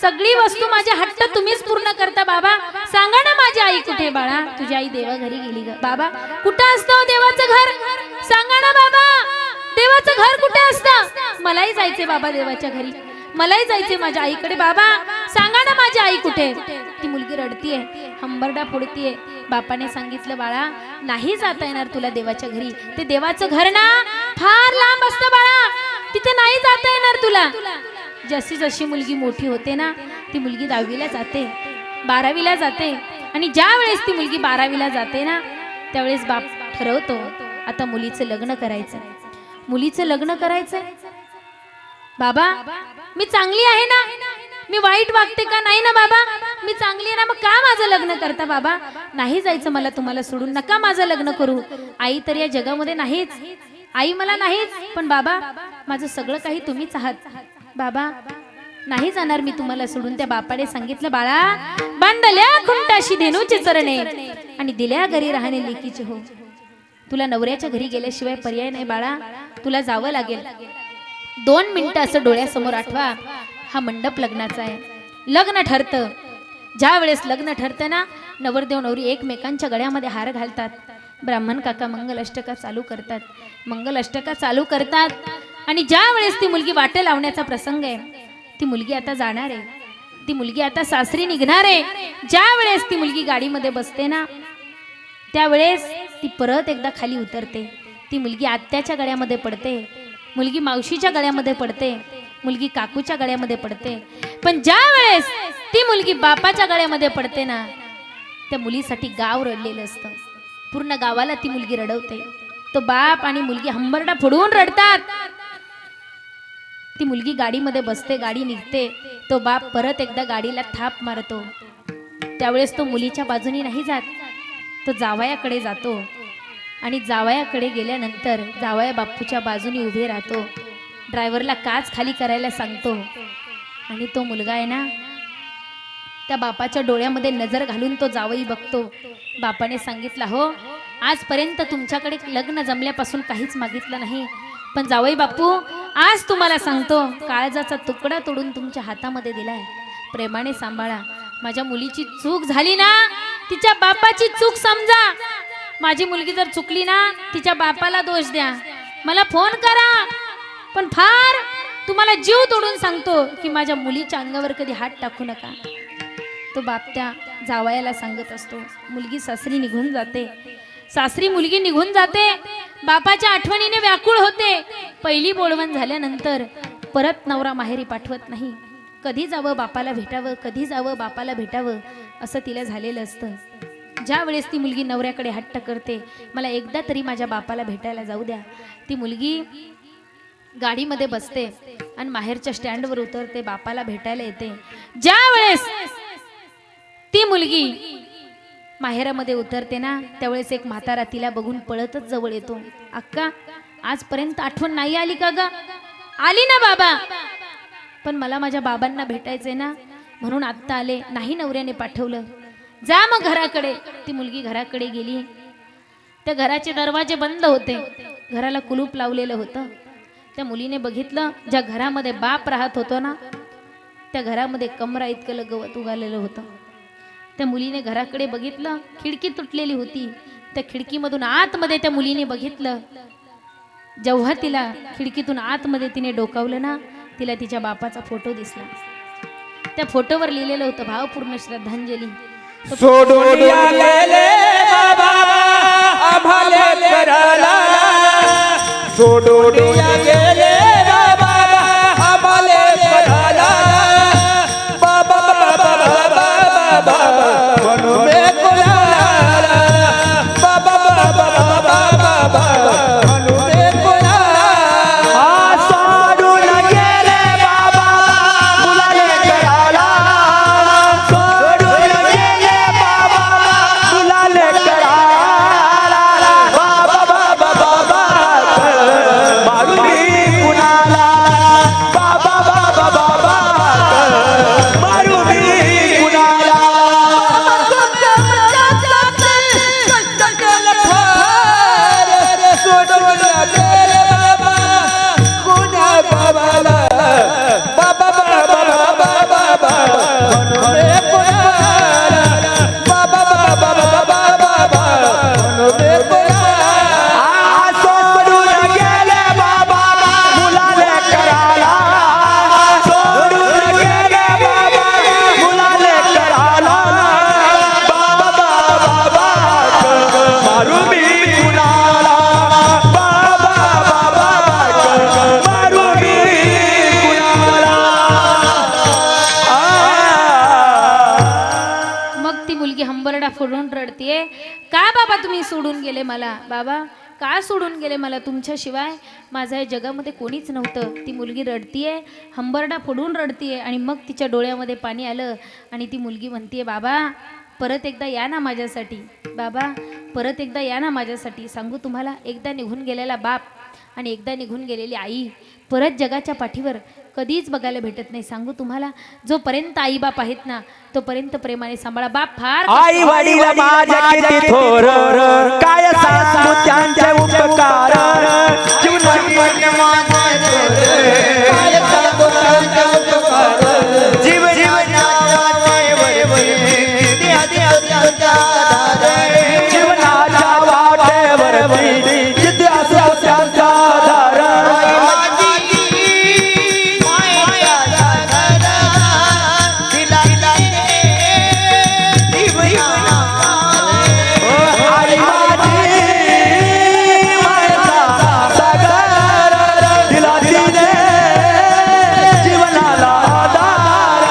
सगळी वस्तू माझे हट्ट तुम्हीच पूर्ण करता, बाबा सांगा ना माझी आई कुठे. बाळा तुझी आई देवा घरी गेली ग. बाबा कुठं असतं देवाचं घर, सांगा ना बाबा, देवाचं घर कुठे असतं, मलाही जायचे बाबा देवाच्या घरी, मलाही जायचे माझ्या आईकडे, बाबा सांगा ना माझी आई कुठे. ती मुलगी रडतीये, हंबरडा फोडतीये. बापाने सांगितलं, बाळा नाही जाता येणार तुला देवाच्या घरी, ते देवाचं घर ना फार लांब असतं बाळा, तिथे नाही जाता येणार तुला. जशी जशी मुलगी मोठी होते ना, ती मुलगी 10वीला जाते, 12वीला जाते, आणि ज्या वेळेस ती मुलगी 12वीला जाते ना, त्यावेळेस बाप ठरवतो आता मुलीचं लग्न करायचं. मुलीचं लग्न करायचं, बाबा मी चांगली आहे ना, मी वाईट वागते का नाही ना बाबा, मी चांगली आहे ना, मग का माझं लग्न करता बाबा, नाही जायचं मला तुम्हाला सोडून, नका माझं लग्न करू, आई तर या जगामध्ये नाहीच, आई मला नाहीच, पण बाबा माझं सगळं काही तुम्हीच आहात, बाबा नाही जाणार मी तुम्हाला सोडून. त्या बापाने सांगितलं, बाळा बांधल्या खुंटाशी धेनूचे चरणे आणि दिल्या घरी राहणे लेकीचे हो, तुला नवऱ्याच्या घरी गेल्याशिवाय पर्याय नाही बाळा, तुला जावं लागेल. 2 मिनिटं असं डोळ्यासमोर आठवा, हा मंडप लग्नाचा आहे. लग्न ठरतं, ज्या वेळेस लग्न ठरतं ना, नवरदेव नवरी एकमेकांच्या गळ्यामध्ये हार घालतात, ब्राह्मण काका मंगल अष्टका चालू करतात, मंगल अष्टका चालू करतात. आणि ज्या वेळेस ती मुलगी वाटे लावण्याचा प्रसंग आहे, ती मुलगी आता जाणार आहे, ती मुलगी आता सासरी निघणार आहे. ज्या वेळेस ती मुलगी गाडीमध्ये बसते ना, त्यावेळेस ती परत एकदा खाली उतरते. ती मुलगी आत्याच्या गळ्यामध्ये पडते, मुलगी मावशीच्या गळ्यामध्ये पडते, मुलगी काकूच्या गळ्यामध्ये पडते. पण ज्या वेळेस ती मुलगी बापाच्या गळ्यामध्ये पडते ना, त्या मुलीसाठी गाव रडलेलं असतं, पूर्ण गावाला ती मुलगी रडवते. तो बाप आणि मुलगी हंबरडा फोडून रडतात. ती मुलगी गाडीमध्ये बसते, गाडी निघते, तो बाप परत एकदा गाडीला थाप मारतो. त्यावेळेस तो मुलीच्या बाजूनी नाही जात, तो जावयाकडे जातो. आणि जावयाकडे गेल्यानंतर जावया बापूच्या बाजूनी उभे राहतो, ड्रायव्हरला काच खाली करायला सांगतो. आणि तो मुलगा आहे ना, त्या बापाच्या डोळ्यामध्ये नजर घालून तो जावई बघतो. बापाने सांगितलं, हो आजपर्यंत तुमच्याकडे लग्न जमल्यापासून काहीच मागितलं नाही, पण जावई बापू आज तुम्हाला सांगतो, काळजाचा तुकडा तोडून तुमच्या हातामध्ये दिलाय, प्रेमाने सांभाळा. माझ्या मुलीची चूक झाली ना, तिच्या बापाची चूक समजा. माझी मुलगी जर चुकली ना, तिच्या बापाला दोष द्या, मला फोन करा, पण फार तुम्हाला जीव तोडून सांगतो की माझ्या मुलीच्या अंगावर कधी हात टाकू नका. तो बाप त्या जावयाला सांगत असतो. मुलगी सासरी निघून जाते, सासरी मुलगी निघून जाते, बापाच्या आठवणीने व्याकुळ होते. पहिली बोलवण झाल्यानंतर परत नवरा माहेरी पाठवत नाही. कधी जावं बापाला भेटावं, कधी जावं बापाला भेटावं असं तिला झालेलं असतं. ज्या वेळेस ती मुलगी नवऱ्याकडे हट्ट करते, मला एकदा तरी माझ्या बापाला भेटायला जाऊ द्या, ती मुलगी गाडीमध्ये बसते आणि माहेरच्या स्टँडवर उतरते, बापाला भेटायला येते. ज्या वेळेस ती मुलगी माहेरामध्ये उतरते ना, त्यावेळेस एक म्हातारा तिला बघून पळतच जवळ येतो. अक्का आजपर्यंत आठवण नाही आली का ग? आली ना बाबा, पण मला माझ्या बाबांना भेटायचंय ना, म्हणून आत्ता आले, नाही नवऱ्याने पाठवलं, जा मग घराकडे. ती मुलगी घराकडे गेली. त्या घराचे दरवाजे बंद होते, घराला कुलूप लावलेलं होतं. त्या मुलीने बघितलं, ज्या घरामध्ये बाप राहत होतो ना, त्या घरामध्ये कमरा इतकं गवत उगालेलं होतं. त्या मुलीने घराकडे बघितलं, खिडकी तुटलेली होती. त्या खिडकीमधून आतमध्ये त्या मुलीने बघितलं. जेव्हा तिला खिडकीतून आतमध्ये तिने डोकावलं ना, तिला तिच्या बापाचा फोटो दिसला. त्या फोटोवर लिहिलेलं होतं भावपूर्ण श्रद्धांजली. सोडून गेले बाबा आम्हाले कराला, सोडून गेले बाबा आम्हाले कराला, बाबा बाबा बाबा बाबा म्हणून मी कोणाला, बाबा बाबा बाबा बाबा म्हणून मी कोणाला. सोडून गेले बाबा मुलाले कराला, सोडून गेले बाबा मुलाले कराला, बाबा बाबा बाबा मारू मी कुणाला, बाबा बाबा बाबा मारू मी कुणाला. सोडून गेले बाबा कुणा बाबाला, बाबा बाबा बाबा बाबा म्हणून मी कुणाला, बाबा बाबा बाबा बाबा म्हणून मी कुणाला. सोडून गेले बाबा मुलाले कराला, सोडून गेले बाबा मुलाले कराला, बाबा बाबा मारू मी कुणाला, बाबा बाबा मारू मी कुणाला. मग ती मुलगी हंबरडा फोडून रडतीये, का बाबा तुम्ही सोडून गेले मला, बाबा का सोडून गेले मला, तुमच्याशिवाय माझ्या या जगामध्ये कोणीच नव्हतं. ती मुलगी रडतीये, हंबरडा फोडून रडतीये. आणि मग तिच्या डोळ्यामध्ये पाणी आलं आणि ती मुलगी म्हणतीये, बाबा परत एकदा या ना माझ्यासाठी, बाबा परत एकदा या ना माझ्यासाठी. सांगू तुम्हाला, एकदा निघून गेलेला बाप आणि एकदा निघून गेलेली आई परत जगाच्या पाठीवर कधीच बघायला भेटत नाही. सांगू तुम्हाला, जोपर्यंत आई बाप आहेत ना, तोपर्यंत प्रेमाने सांभाळा. बाप फार आई वडील माझे किती थोर, काय सांगू त्यांचे उपकार, जीवनाची काय सांगू त्यांचे उपकार, जीव जीवनाच्या वाटेवरती किती असं त्यांचा आधार. आई माझी मायेचा सागर, तिला दिले जीवनाला आधार.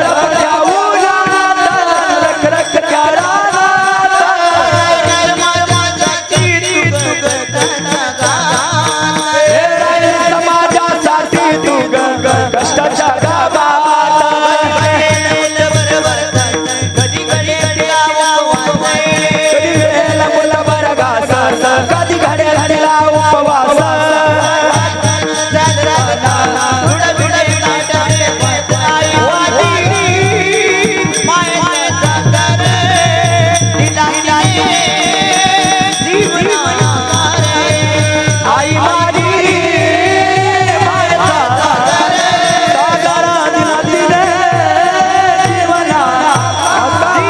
रडत्या उन्हात रखरख कराला, समाजासाठी तू गंग कष्टाच्या गावात, कधी वेळेला मुलं बरगास, कधी घड्या घडीला उपवास. आई माझी मायेचा सागर, तिला दिले जीवनाला आधार.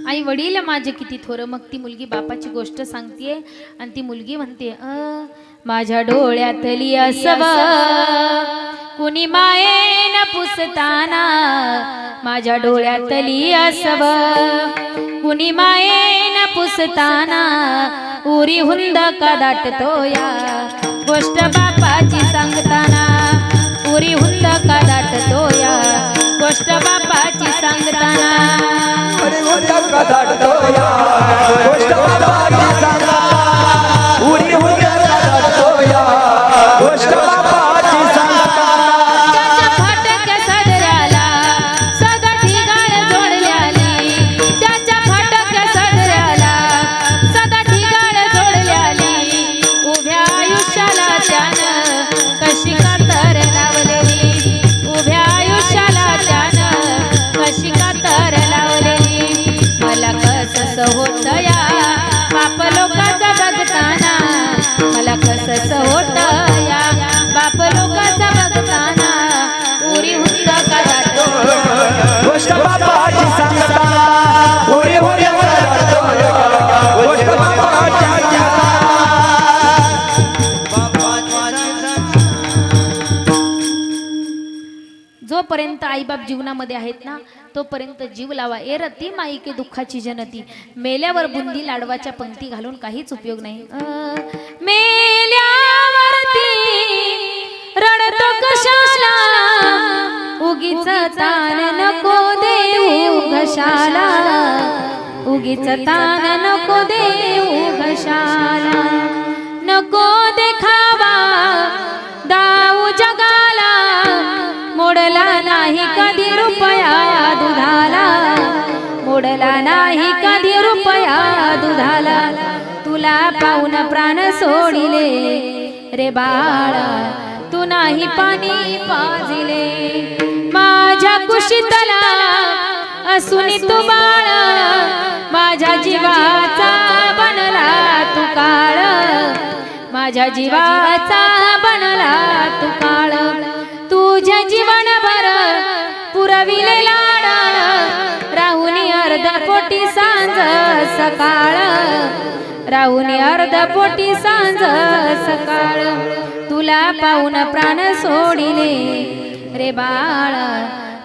आई वडील माझे किती थोर. मग ती मुलगी बापाची गोष्ट सांगतेय आणि ती मुलगी म्हणते, माझ्या डोळ्यातली असव कुणी मायेन पुसताना, माझ्या डोळ्यातली असव कुणी मायेन पुसताना, उरी हुंद का दाटतो या गोष्ट बापाची सांगताना, उरी हुंद का दाटतो या गोष्ट बापाची सांगताना. अरे हुंडा दाटतो या गोष्ट बापाची सांगा, उरी हुंडा दाटतो या गोष्ट बापाची सांगा. त्याच्या फाटक्या सदऱ्याला सदा ठिगाळ जोडल्याली, त्याच्या फाटक्या सदऱ्याला सदा ठिगाळ जोडल्याली, उभ्या आयुष्याला त्यानं कशी कातर लावली. बापाची सांगता होरे होरे गोष्ट बापाच्या जोपर्यंत आईबाप जीवनामध्ये आहेत ना तोपर्यंत जीव लावा. ए रती माईके दुःखाची जनती. मेल्यावर बुंदी लाडवाच्या पंक्ती घालून काहीच उपयोग नाही. मेल्यावरती रडतो कशाला उगीच तान नको देऊ घशाला. उगीच तान नको देऊ घशाला. नको देखावा दाऊ जगाला. मोडला नाही कधी रुपया दुधाला. मोडला नाही कधी रुपया दुधाला. तुला पाहून प्राण सोडिले रे बाळा. तू नाही पाणी पाजिले माझ्या कुशीतला असून तू बाळा. माझ्या जीवाचा बनला तू काळ. माझ्या जीवाचा बनला तू काळ. तुझ्या जीवनभर पुरविले लाड. राहुनी अर्ध पोटी सांज सकाळ. राहुनी अर्ध पोटी सांज सकाळ. तुला पाहून प्राण सोडिले रे बाळा.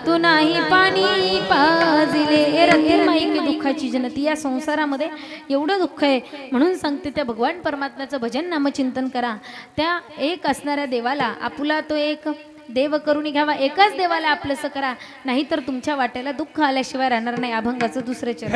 तू नाही पाणी पाजिले. रती माईके दुःखाची जनती. या संसारामध्ये एवढं दुःख आहे म्हणून सांगते त्या भगवान परमात्म्याचं भजन नामचिंतन करा. त्या एक असणाऱ्या देवाला आपुला तो एक देव करून घ्यावा. एकाच देवाला आपलंसं करा. नाहीतर तुमच्या वाट्याला दुःख आल्याशिवाय राहणार नाही. अभंगाचं दुसरे चरण.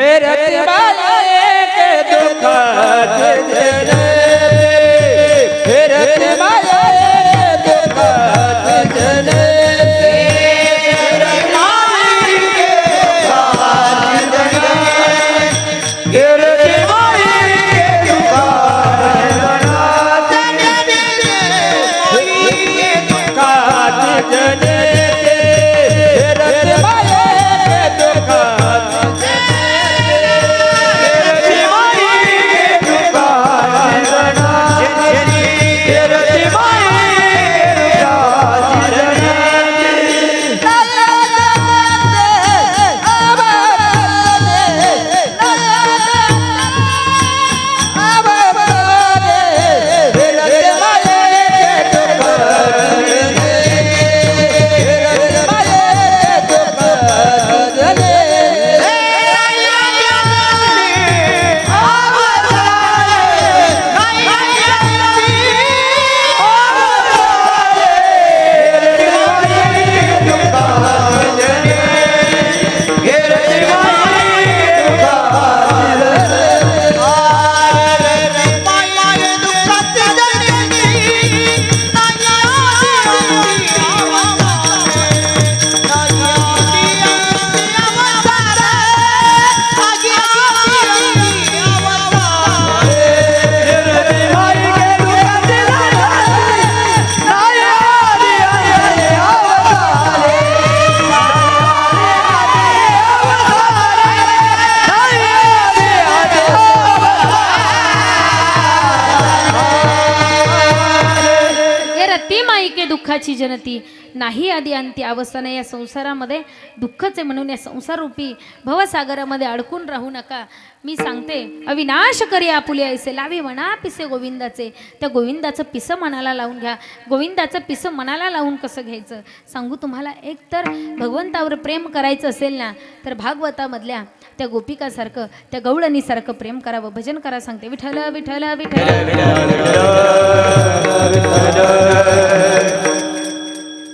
दुःखाची जनती. नाही आधी अंती अवस्था. या संसारामध्ये दुःखच आहे म्हणून या संसार रूपी भवसागरामध्ये अडकून राहू नका. मी सांगते अविनाश करी आपुले ऐसे लावी म्हणा पिसे गोविंदाचे. त्या गोविंदाचं पिसं मनाला लावून घ्या. गोविंदाचं पिसं मनाला लावून कसं घ्यायचं सांगू तुम्हाला. एक तर भगवंतावर प्रेम करायचं असेल ना तर भागवतामधल्या त्या गोपिकासारखं त्या गवळणीसारखं प्रेम करावं. भजन करा सांगते. विठ्ठल विठ्ठल विठ्ठल.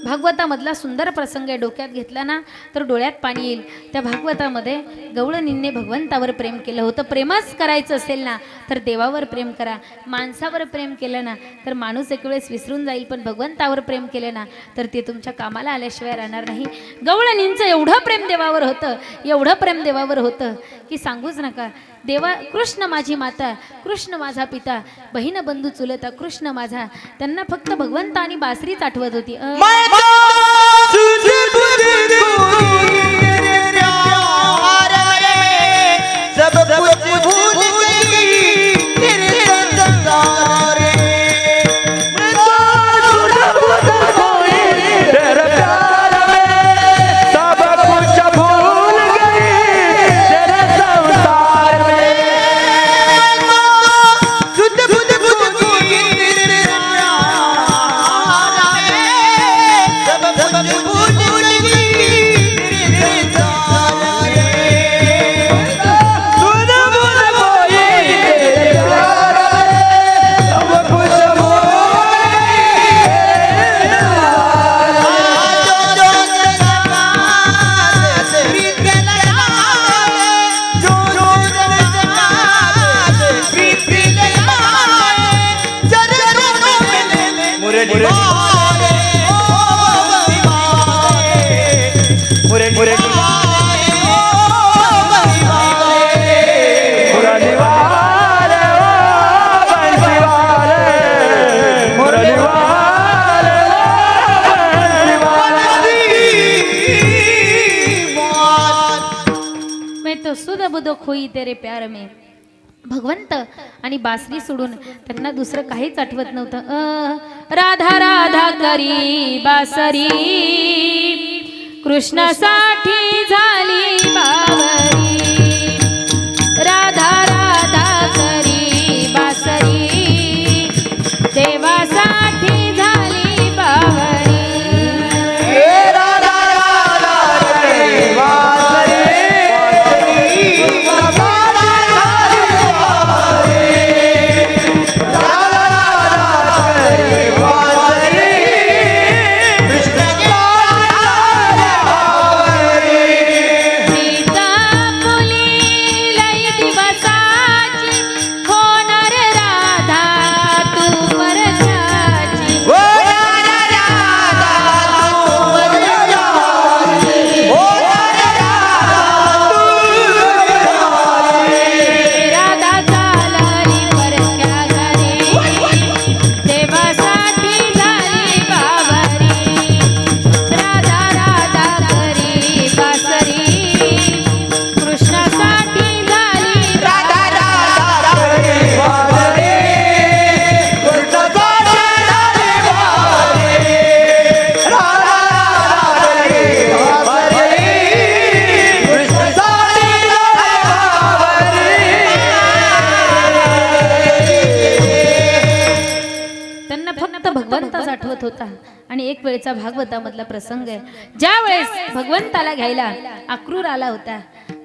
भागवतामधला सुंदर प्रसंग आहे. डोक्यात घेतला ना तर डोळ्यात पाणी येईल. त्या भागवतामध्ये गवळणींनी भगवंतावर प्रेम केलं होतं. प्रेमच करायचं असेल ना तर देवावर प्रेम करा. माणसावर प्रेम केलं ना तर माणूस एक वेळेस विसरून जाईल. पण भगवंतावर प्रेम केलं ना तर ते तुमच्या कामाला आल्याशिवाय राहणार नाही. गवळणींचं एवढं प्रेम देवावर होतं. एवढं प्रेम देवावर होतं की सांगूच नका. देवा कृष्ण माझी माता, कृष्ण माझा पिता, बहीण बंधू चुलता कृष्ण माझा. त्यांना फक्त भगवंत आणि बासरीच आठवत होती. जो सुध बुध खोई तेरे प्यार में. भगवंत आणि बासरी सोडून त्यांना दुसरं काहीच आठवत नव्हतं. राधा राधा करी बासरी कृष्णासाठी झाली बावरी. राधा राधा करी बासरी देवासाठी झाली बावरी. आठवत होता. आणि एक वेळचा भागवतामधला प्रसंग आहे. ज्या वेळेस भगवंताला घ्यायला अक्रूर आला होता,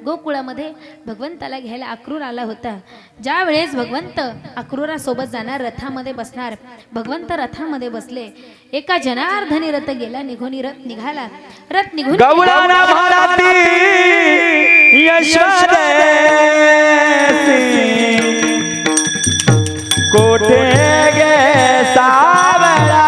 गोकुळामध्ये भगवंताला घ्यायला अक्रूर आला होता. ज्या वेळेस भगवंत अक्रूरासोबत जाणार, रथामध्ये बसणार, भगवंत रथामध्ये बसले. एका जनार्दनी रथ गेला, निघून रथ निघाला. रथ निघून गवळणा भारती यशोदेसी कोठे गे सावळा.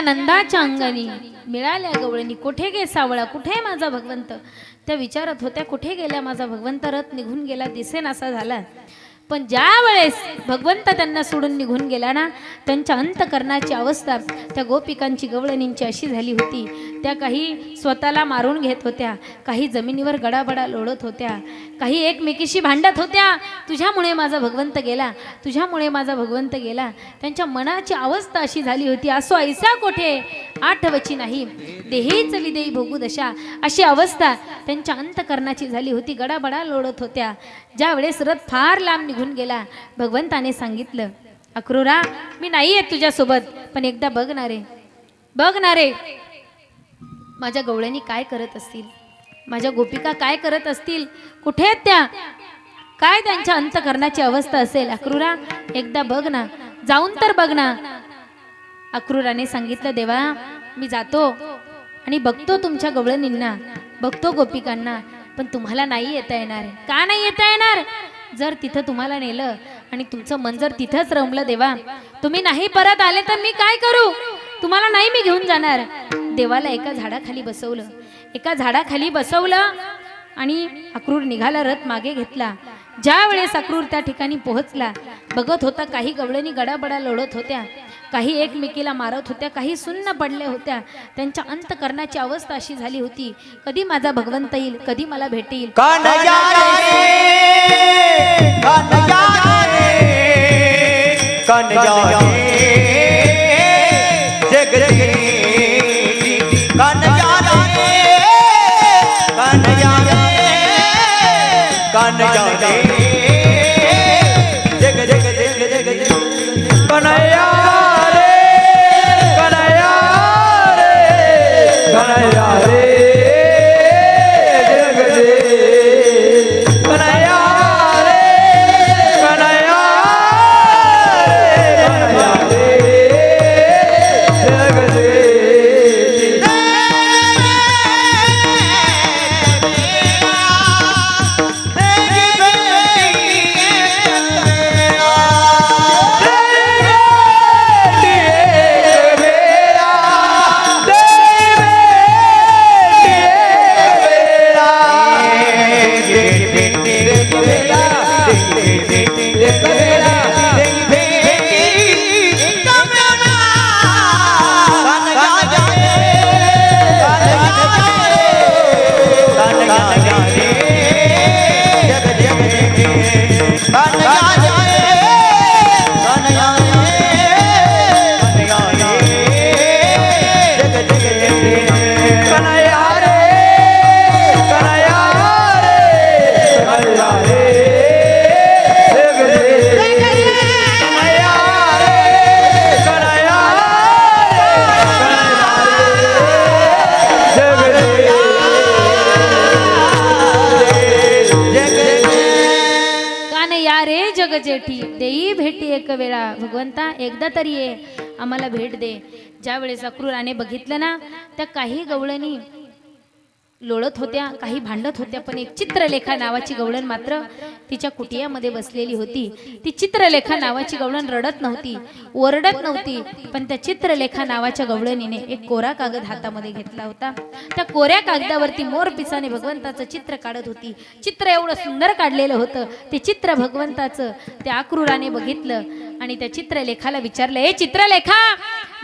नंदाच्या अंगानी मिळाल्या गवळणी. कोठे गे सावळा, कुठे माझा भगवंत? त्या विचारत होत्या, कुठे गेला माझा भगवंत? रथ निघून गेला, दिसेनासा झाला. पण ज्या वेळेस भगवंत त्यांना सोडून निघून गेला ना, त्यांच्या अंतकरणाची अवस्था त्या गोपिकांची गवळणींची अशी झाली होती. त्या काही स्वतःला मारून घेत होत्या, काही जमिनीवर गडाबडा लोळत होत्या, काही एकमेकीशी भांडत होत्या. तुझ्यामुळे माझा भगवंत गेला, तुझ्यामुळे माझा भगवंत गेला. त्यांच्या मनाची अवस्था अशी झाली होती. असो ऐसा कोठे आठवची नाही, देही चली देई भोगू दशा, अशी अवस्था त्यांच्या अंतकरणाची झाली होती. गडाबडा लोळत होत्या. ज्या वेळेस रथ फार लांब निघून गेला, भगवंताने सांगितलं, अक्रूरा, मी नाही आहे तुझ्यासोबत, पण एकदा बघणारे माझ्या गवळणी काय करत असतील, माझ्या गोपिका काय करत असतील, कुठे आहेत त्या, काय त्यांच्या अंतकरणाची अवस्था असेल. अक्रूरा, एकदा बघ ना, जाऊन तर बघ ना. अक्रूराने सांगितलं, देवा, मी जातो आणि बघतो तुमच्या गवळणींना, बघतो गोपिकांना, पण तुम्हाला नाही येता येणार. का नाही येता येणार? जर तिथं तुम्हाला नेलं आणि तुमचं मन जर तिथंच रमलं, देवा, तुम्ही नाही परत आले तर मी काय करू? तुम्हाला नाही मी घेऊन जाणार. देवाला एका झाडाखाली बसवलं आणि अक्रूर निघाला, रथ मागे घेतला. ज्या वेळेस अक्रूर त्या ठिकाणी पोहोचला, बघत होता काही गवळणी गडाबडा लोळत होत्या, काही एकमेकीला मारत होत्या, काही सुन्न पडले होत्या. त्यांच्या अंतकरणाची अवस्था अशी झाली होती, कधी माझा भगवंत येईल, कधी मला भेटेल. कन्या कन्हैया रे कन्हैया रे कन्हैया रे जग दे कन्हैया रे कन्हैया रे जग दे जग जेठी देई भेटी एक वेळा भगवंता एकदा तरी ये आम्हाला भेट दे. ज्या वेळेस अक्रूराने बघितलं ना त्या काही गवळणी लोळत होत्या काही भांडत होत्या पण एक चित्रलेखा नावाची गवळण मात्र तिच्या कुटियामध्ये बसलेली होती. ती चित्रलेखा नावाची गवळण रडत नव्हती ओरडत नव्हती पण त्या चित्रलेखा नावाच्या गवळणीने एक कोरा कागद हातामध्ये घेतला होता. त्या कोऱ्या कागदावरती मोर पिसाने भगवंताचं चित्र काढत होती. चित्र एवढं सुंदर काढलेलं होतं. ते चित्र भगवंताचं त्या अक्रूराने बघितलं आणि त्या चित्रलेखाला विचारलं ए चित्रलेखा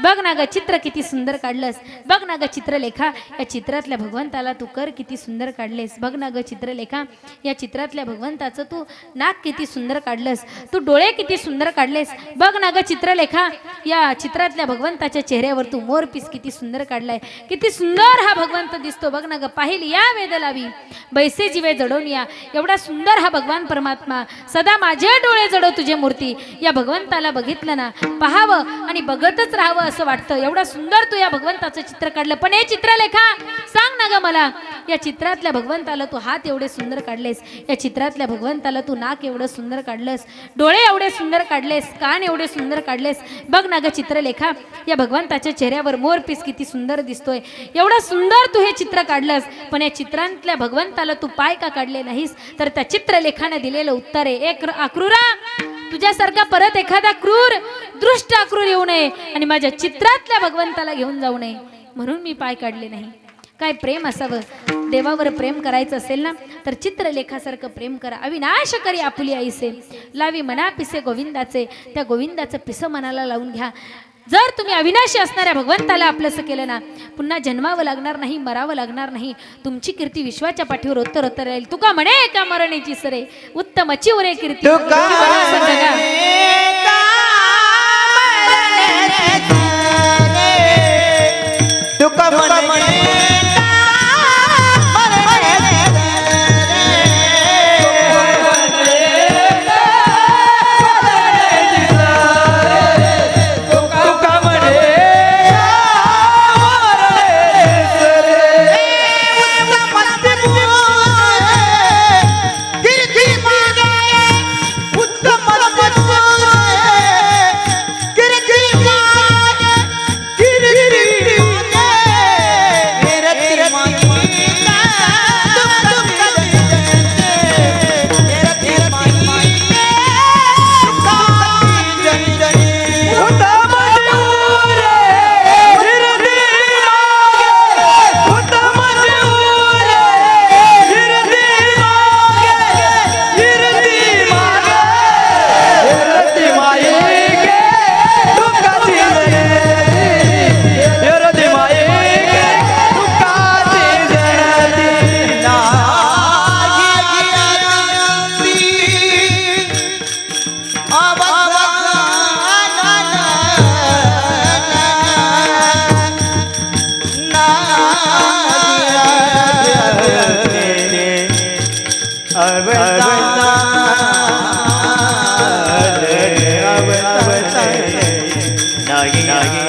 बघ ना ग चित्र किती सुंदर काढलंस. बघ ना ग चित्रलेखा या चित्रातल्या भगवंताला तू कर किती सुंदर काढलेस. बघ ना ग चित्रलेखा या चित्रातल्या भगवंताचं तू नाक किती सुंदर काढलंस. तू डोळे किती सुंदर काढलेस. बघ ना ग चित्रलेखा या चित्रातल्या भगवंताच्या चेहऱ्यावर तू मोरपीस किती सुंदर काढलाय. किती सुंदर हा भगवंत दिसतो. बघ ना ग पाहिली या वेद लावी बैसे जीवे जडवून या. एवढा सुंदर हा भगवान परमात्मा सदा माझे डोळे जडव तुझे मूर्ती. या भगवंताला बघितलं ना पाहावं आणि बघतच राहावं असं वाटतं. एवढा सुंदर तू या भगवंताचं चित्र काढलं. पण हे चित्रलेखा सांग ना ग मला या चित्रातल्या भगवंताला तू हात एवढे सुंदर काढलेस. या चित्रातल्या भगवंताला तू नाक एवढं सुंदर काढलंस. डोळे एवढे सुंदर काढलेस. कान एवढे सुंदर काढलेस. बघ ना ग चित्रलेखा या भगवंताच्या चेहऱ्यावर मोरपीस किती सुंदर दिसतोय. एवढं सुंदर तू हे चित्र काढलंस पण या चित्रातल्या भगवंताला तू पाय का काढले नाहीस. तर त्या चित्रलेखाने दिलेलं उत्तर आहे एक अक्रूरा तुझ्यासारखा परत एखादा क्रूर दृष्ट अक्रूर येऊ नये आणि माझ्या चित्रातल्या भगवंताला घेऊन जाऊ नये म्हणून मी पाय काढले नाही. काय प्रेम असावं. देवावर प्रेम करायचं असेल ना तर चित्रलेखासारखं प्रेम करा. अविनाश करी आपुली आईसे लावी मना पिसे गोविंदाचे. त्या गोविंदाचं पिसं मनाला लावून घ्या. जर तुम्ही अविनाशी असणाऱ्या भगवंताला आपलंसं केलं ना पुन्हा जन्मावं लागणार नाही मरावं लागणार नाही. तुमची कीर्ती विश्वाच्या पाठीवर रोतर रोतर राहील. तुका म्हणे का मरणेची सरे उत्तमची उरे कीर्ती नाही नाही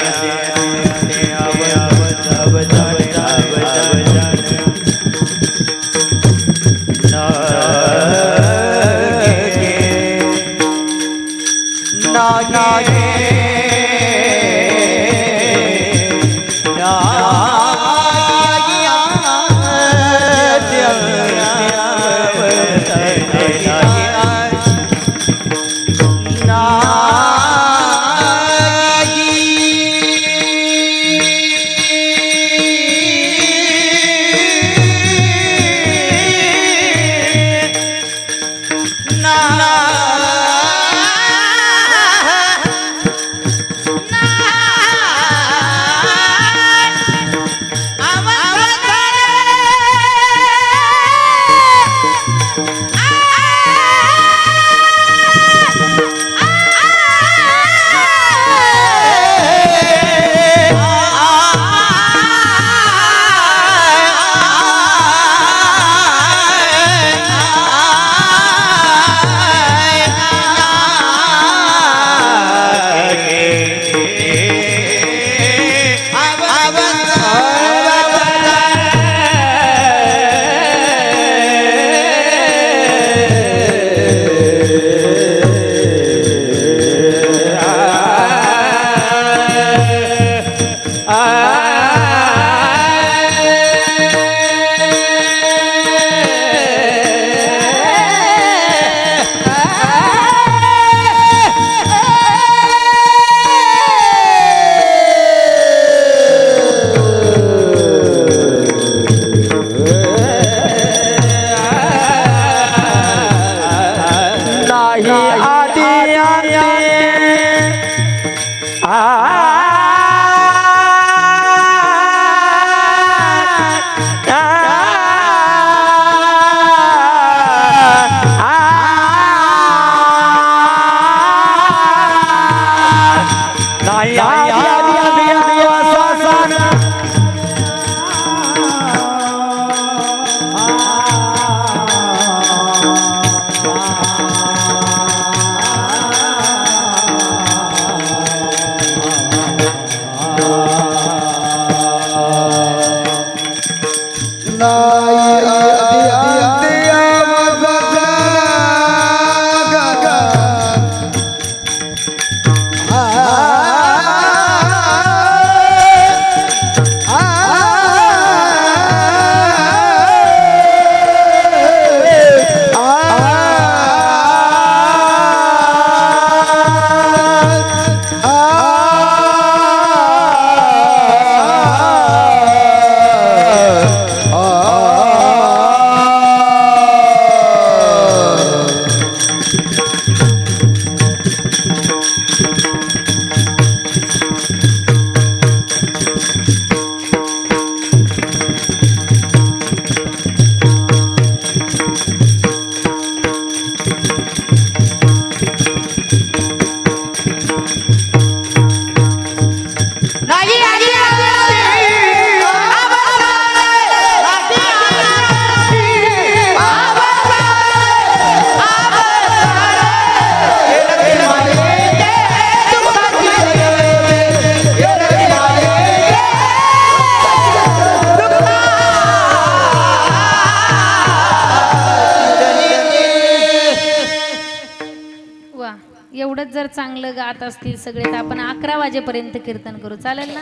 एवढंच जर चांगलं गात असतील सगळे तर आपण 11 वाजेपर्यंत कीर्तन करू. चालेल ना?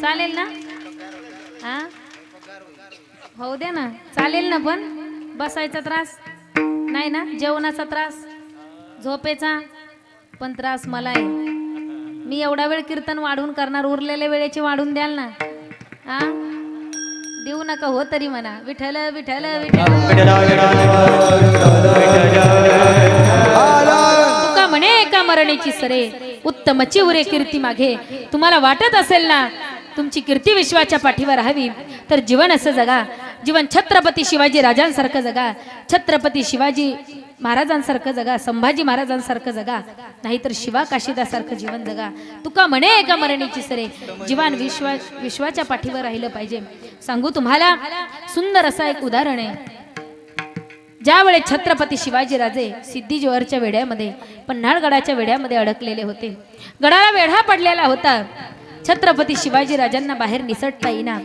चालेल ना? हा हो द्या ना. चालेल ना? पण बसायचा त्रास नाही ना, जेवणाचा त्रास, झोपेचा पण त्रास मला आहे. मी एवढा वेळ कीर्तन वाढून करणार, उरलेल्या वेळेची वाढून द्याल ना? हा देऊ नका हो तरी म्हणा. विठ्ठल विठ्ठल विठ्ठल तुका म्हणे एका मरणेची सरे, उत्तमची उरे कीर्ती मागे. तुम्हाला वाटत असेल ना तुमची कीर्ती विश्वाच्या पाठीवर राहावी तर जीवन असं जगा. जीवन छत्रपती शिवाजी राजांसारखं जगा, छत्रपती शिवाजी महाराजांसारखं जगा, संभाजी महाराजांसारखं जगा, नाहीतर शिवा काशीदासारखं जीवन जगा. तुका म्हणे एका मरणीची सरे, जीवन विश्वाच्या पाठीवर राहिलं पाहिजे. सांगू तुम्हाला सुंदर असं एक उदाहरण आहे. ज्यावेळेस छत्रपती शिवाजीराजे सिद्धी वेढ्यामध्ये पन्हाळगडाच्या वेढ्यामध्ये अडकलेले होते. गडाला वेढा पडलेला होता. छत्रपती शिवाजीराजांना बाहेर निसटता येईना.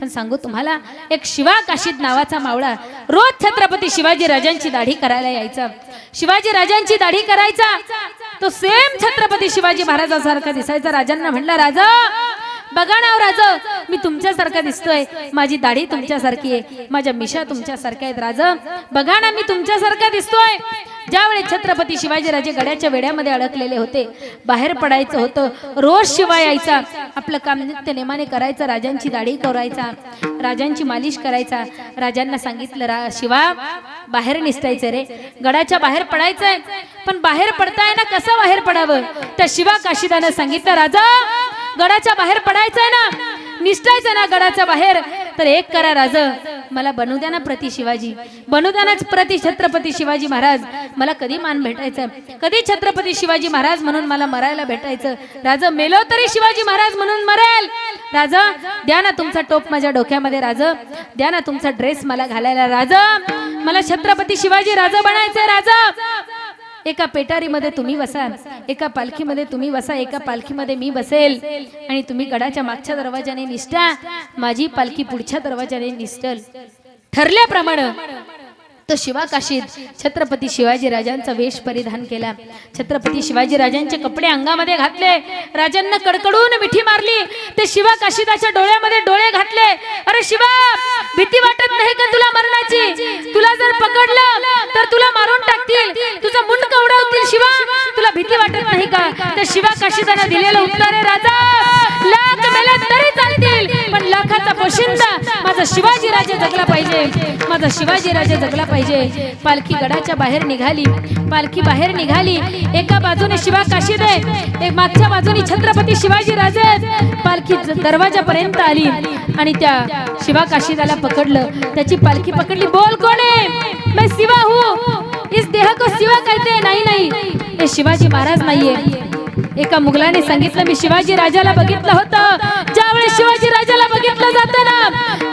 पण सांगू तुम्हाला, एक शिवा काशीद नावाचा मावळा रोज छत्रपती शिवाजीराजांची दाढी करायला यायचा. शिवाजीराजांची दाढी करायचा. तो सेम छत्रपती शिवाजी महाराजांसारखा दिसायचा. राजांना म्हणला, राजा बघा ना राजा, मी तुमच्यासारखा दिसतोय, माझी दाढी तुमच्यासारखी आहे, माझ्या मिशा तुमच्यासारख्या आहेत. राजा बघा ना, मी तुमच्यासारखा दिसतोय. ज्यावेळेस छत्रपती शिवाजीराजे गडाच्या वेढ्यामध्ये अडकलेले होते, बाहेर पडायचं होतं. रोज शिवा यायचा, आपलं काम नित्य नेमाने करायचं, राजांची दाढी करायचा, राजांची मालिश करायचा. राजांना सांगितलं, शिवा बाहेर निसटायचं रे, गडाच्या बाहेर पडायचंय. पण बाहेर पडताय ना, कसं बाहेर पडावं? त्या शिवा काशीदानं सांगितलं, राजा गडाच्या बाहेर पडायचंय ना, निसटायचं ना गडाच्या बाहेर, तर एक करा राजा, मला बनू द्या ना प्रति शिवाजी, बनू द्या ना प्रति छत्रपती शिवाजी महाराज. मला कधी मान भेटायचं, कधी छत्रपती शिवाजी महाराज म्हणून मला मरायला भेटायचं. राजा मेलो तरी शिवाजी महाराज म्हणून मरेल. राजा द्या ना तुमचा टोप माझ्या डोक्यामध्ये, राजा द्या ना तुमचा ड्रेस मला घालायला, राजा मला छत्रपती शिवाजी राजा बनायचंय. राजा एका पेटारीमध्ये तुम्ही बसा, एका पालखीमध्ये तुम्ही बसा, एका पालखीमध्ये मी बसेल, आणि तुम्ही गडाच्या मागच्या दरवाजाने निष्ठा, माझी पालखी पुढच्या दरवाजाने निष्ठल. ठरल्याप्रमाणे तो शिवा काशीद छत्रपती शिवाजी राजांचा वेश परिधान केला. छत्रपती शिवाजी राजांचे कपडे अंगामध्ये घातले. राजांना कडकडून मिठी मारली. ते शिवा काशीदाच्या डोळ्यामध्ये डोळे घातले. अरे शिवा, भीती वाटत नाही का तुला मरणाची? तुला जर पकडलं तर तुला मारून टाकतील, तुझं मुंडक उडवतील. शिवा तुला भीती वाटत नाही का? त्या शिवा काशीदाने दिलेलं उत्तर आहे, राजा लाख मेले तरी चालतील, पण लाखाचा पोशिंदा माझा शिवाजी राजा जगला पाहिजे, माझा शिवाजी राजा जगला पाहिजे. पालखी गडाच्या बाहेर निघाली. पालखी बाहेर निघाली. एका बाजूने शिवा काशीद आहे, एक मागच्या बाजूने छत्रपती शिवाजी राजे. पालखी दरवाजापर्यंत आली आणि त्या शिवा काशीदाला पकडलं. त्याची पालखी पकडली. बोल कोण आहे? मैं शिवा हूँ. इस देह को शिवा कहते हैं. नाही नाही, हे शिवाजी महाराज नाहीये. एका मुघलाने सांगितलं, मी शिवाजी राजाला बघितलं होतं. ज्यावेळेस शिवाजी राजाला बघितलं जातं ना,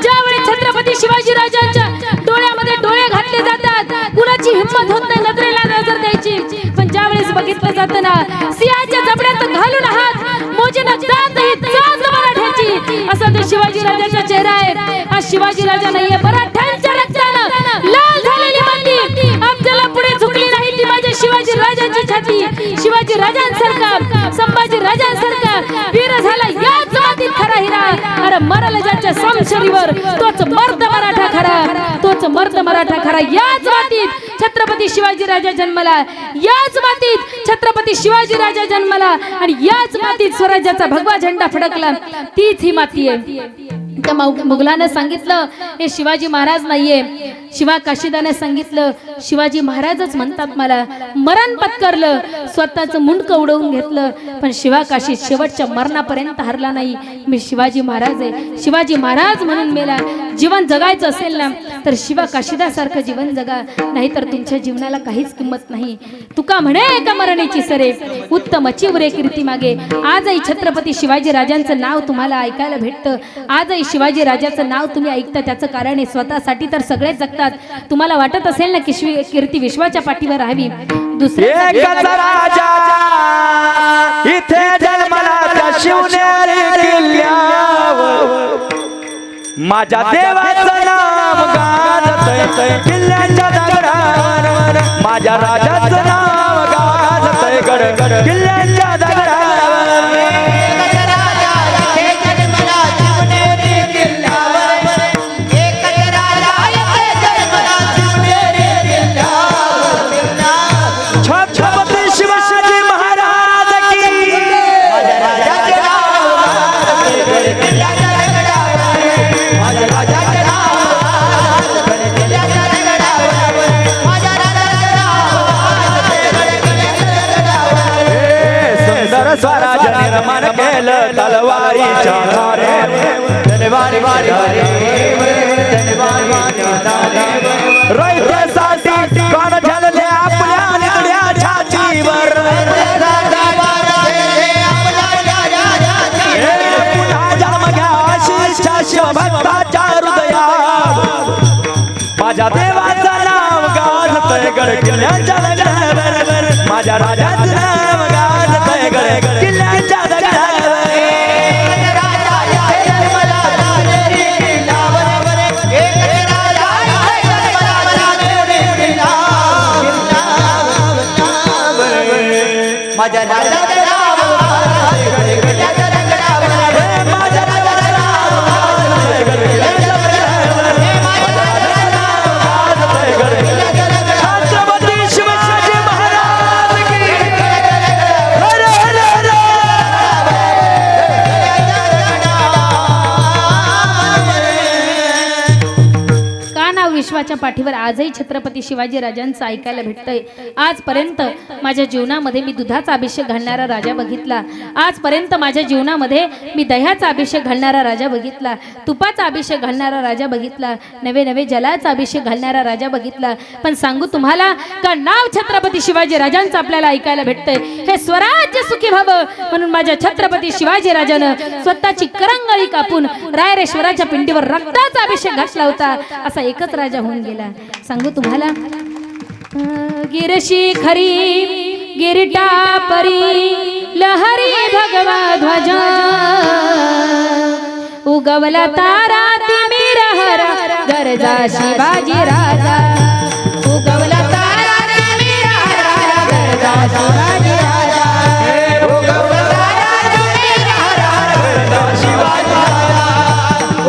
ज्यावेळेस छत्रपती शिवाजी राजांच्या डोळ्यामध्ये डोळे घातले जातात, कुणाची हिंमत होत नाही नजरेला नजर द्यायची. पण ज्यावेळेस बघितलं जातं ना, सिंहाच्या जबड्यात घालून हात मोजेनं जात ही जात मराठ्याची, असा तो शिवाजी राजाचा चेहरा आहे. हा शिवाजी राजा नाहीये, मराठ्यांच्या रक्तानं लाल झालेली माती आपल्याला पुढे झुकली नाही, ती माझ्या शिवाजी राजाची छाती. शिवाजी राजांसारखा, संभाजी राजांसारखा वीर झाला याच मातीत खरा हिरा. अरे मरल ज्याच्या समशरीवर, तोच मर्द मराठा खरा, तोच मर्द मराठा खरा. याच मातीत छत्रपती शिवाजी राजा जन्मला, याच मातीत छत्रपती शिवाजी राजा जन्मला, आणि याच मातीत स्वराज्याचा भगवा झेंडा फडकला. तीच ही माती आहे. त्या मुघलानं सांगितलं, हे शिवाजी महाराज नाहीये. शिवा काशीदाने सांगितलं, शिवाजी महाराजच म्हणतात मला. मरण पत्करलं, स्वतःचं मुंडक उडवून घेतलं, पण शिवा काशीद शेवटच्या मरणापर्यंत हरला नाही. मी शिवाजी महाराज आहे, शिवाजी महाराज म्हणून मेला. जीवन जगायचं असेल ना, तर शिवा काशीदासारखं जीवन जगा, नाहीतर तुमच्या जीवनाला काहीच किंमत नाही. तुका म्हणे एका मरणाची सरे, उत्तमची उरे कीर्ती मागे. आजही छत्रपती शिवाजी राजांचं नाव तुम्हाला ऐकायला भेटतं. आजही शिवाजी राजाचं नाव तुम्ही ऐकता, त्याचं कारण आहे स्वतःसाठी तर सगळेच जगतात. तुम्हाला वाटत असेल ना की कीर्ती विश्वाच्या पाठीवर राहावी, दुसऱ्याचा राजा इथे जन्मला त्या शिवनेरी किल्ल्यावर, माझ्या देवाचं नाव गाजतंय किल्ल्याच्या दगडावर, माझ्या राजाचं नाव गाजतंय गड किल्ल्याच्या दगडावर. स्वराज निर्माण केलं तलवारीच्या रयतेसाठी कोण झलले आपल्या निगड्या छातीवर, पुन्हा जन्म घ्या अशीच्या शिवभक्ताच्या हृदयात, माझ्या देवाचं नाव गा गड किल्ल्याच्या दगडावर माझ्या राजाचं नाव गाजतंय गड किल्ल्याच्या दगडावर माझ्या राजाचं नाव गाजतंय गडाच्या दगडावर माझ्या राजाचं नाव गाजतंय गड किल्ल्याच्या दगडावर माझ्या राजाचं नाव गाजतंय गड किल्ल्याच्या दगडावर छत्रपती शिवाजी महाराज की हर हर हर का नाव विश्वाच्या पाठीवर आजही छत्रपती शिवाजी राजांचं ऐकायला भेटतंय. आजपर्यंत माझ्या जीवनामध्ये मी दुधाचा अभिषेक घालणारा राजा बघितला. आजपर्यंत माझ्या जीवनामध्ये मी दह्याचा अभिषेक घालणारा राजा बघितला. तुपाचा अभिषेक घालणारा राजा बघितला. नवे नवे जलाचा अभिषेक घालणारा राजा बघितला. पण सांगू तुम्हाला का नाव छत्रपती शिवाजी राजांचं आपल्याला ऐकायला भेटतंय. हे स्वराज्य सुखी व्हावं म्हणून माझ्या छत्रपती शिवाजी राजानं स्वतःची करंगळी कापून रायरेश्वराच्या पिंडीवर रक्ताचा अभिषेक घातला होता. असा एकच राजा होऊन गेला. सांगू तुम्हाला गिरशी खरी गिरटा परी लहरी भगवा ध्वजा उगवला तारा तिमिर हर गरजा शिवाजी राजा उगवला तारा तिमिर हर गरजा शिवाजी राजा उगवला तारा तिमिर हर गरजा शिवाजी राजा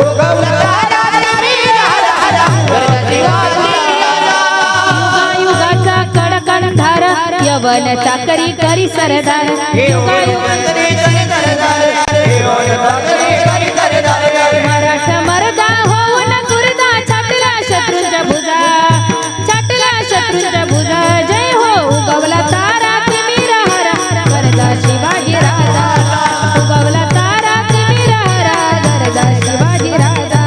उगवला तारा तिमिर हर गरजा शिवाजी युगाचा कडकड धार यवन चाकरी करी सरदार मराठा मरदा होऊन गुरदा छाटला शत्रूंच्या भुजा छाटला शत्रूंच्या भुजा जय हो उगवला तारा तिमिर हर गरजा शिवाजी राजा उगवला तारा तिमिर हर गरजा शिवाजी राजा